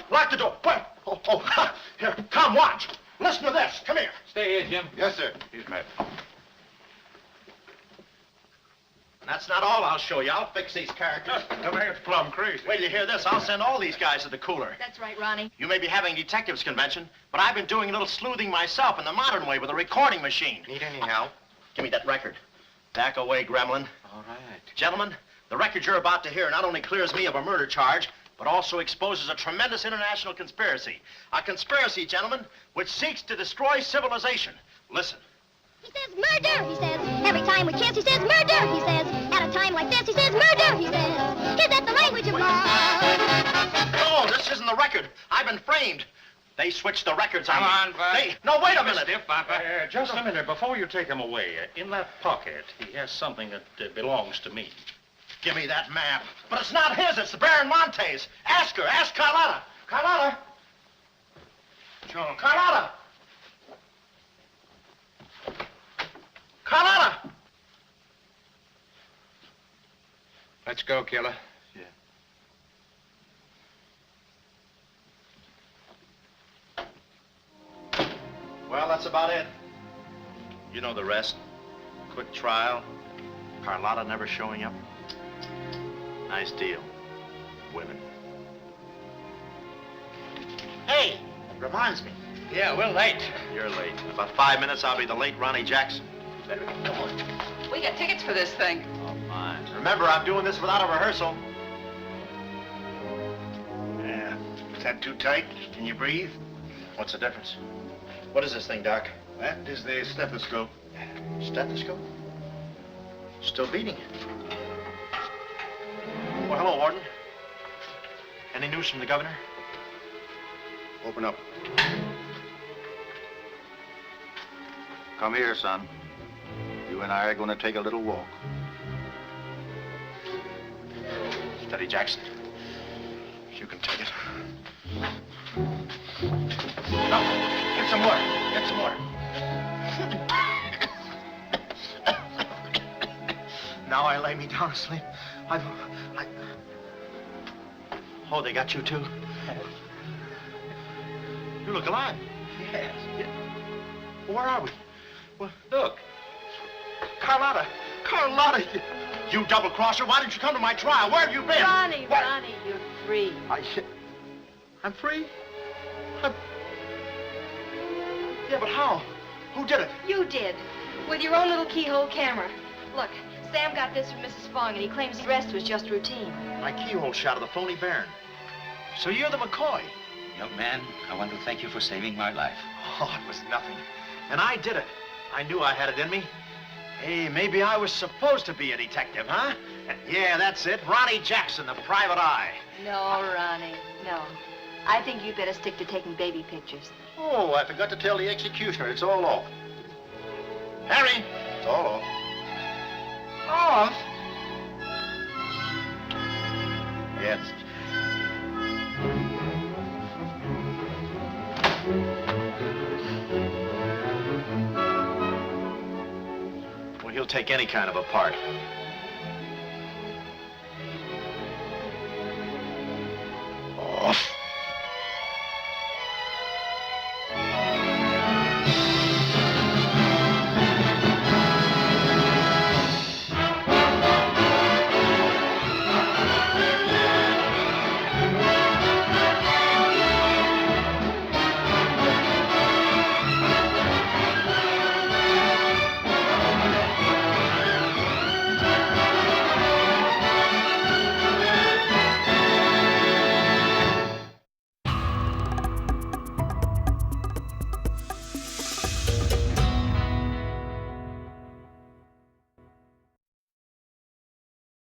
locked the door? Where? Oh, here, come watch. Listen to this. Come here. Stay here, Jim. Yes, sir. He's met. That's not all I'll show you. I'll fix these characters. The man's plumb crazy. Wait till you hear this. I'll send all these guys to the cooler. That's right, Ronnie. You may be having a detectives convention, but I've been doing a little sleuthing myself in the modern way with a recording machine. Need any help? Give me that record. Back away, gremlin. All right. Gentlemen, the record you're about to hear not only clears me of a murder charge, but also exposes a tremendous international conspiracy. A conspiracy, gentlemen, which seeks to destroy civilization. Listen. He says murder, he says. Every time we kiss, he says murder, he says. At a time like this, he says murder, he says. Is that the language of love? No, this isn't the record. I've been framed. They switched the records on Come me. on, Bud. No, wait a minute. Stiff, Papa. Just a minute. Before you take him away, in that pocket, he has something that belongs to me. Give me that map. But it's not his, it's the Baron Montay's. Ask her, ask Carlotta. Carlotta. John. Carlotta. Carlotta. Let's go, killer. Well, that's about it. You know the rest. Quick trial. Carlotta never showing up. Nice deal. Women. Hey, reminds me. Yeah, we're late. You're late. In about 5 minutes, I'll be the late Ronnie Jackson. Better get going. We got tickets for this thing. Oh, fine. Remember, I'm doing this without a rehearsal. Yeah. Is that too tight? Can you breathe? What's the difference? What is this thing, Doc? That is the stethoscope. Stethoscope? Still beating. Well, hello, Warden. Any news from the governor? Open up. Come here, son. You and I are going to take a little walk. Steady, Jackson. You can take it. No, get some water. Get some water. Now I lay me down to sleep. Oh, they got you too? You look alive. Yes. Yeah. Where are we? Well, look. Carlotta. Carlotta, you double-crosser. Why didn't you come to my trial? Where have you been? Ronnie, What? Ronnie, you're free. I'm free? Yeah, but how? Who did it? You did. With your own little keyhole camera. Look, Sam got this from Mrs. Fong, and he claims the rest was just routine. My keyhole shot of the phony Baron. So you're the McCoy. Young man, I want to thank you for saving my life. Oh, it was nothing. And I did it. I knew I had it in me. Hey, maybe I was supposed to be a detective, huh? Yeah, that's it. Ronnie Jackson, the private eye. No, Ronnie, no. I think you better stick to taking baby pictures. Oh, I forgot to tell the executioner. It's all off. Harry! It's all off. Off? Yes. take any kind of a part. Off.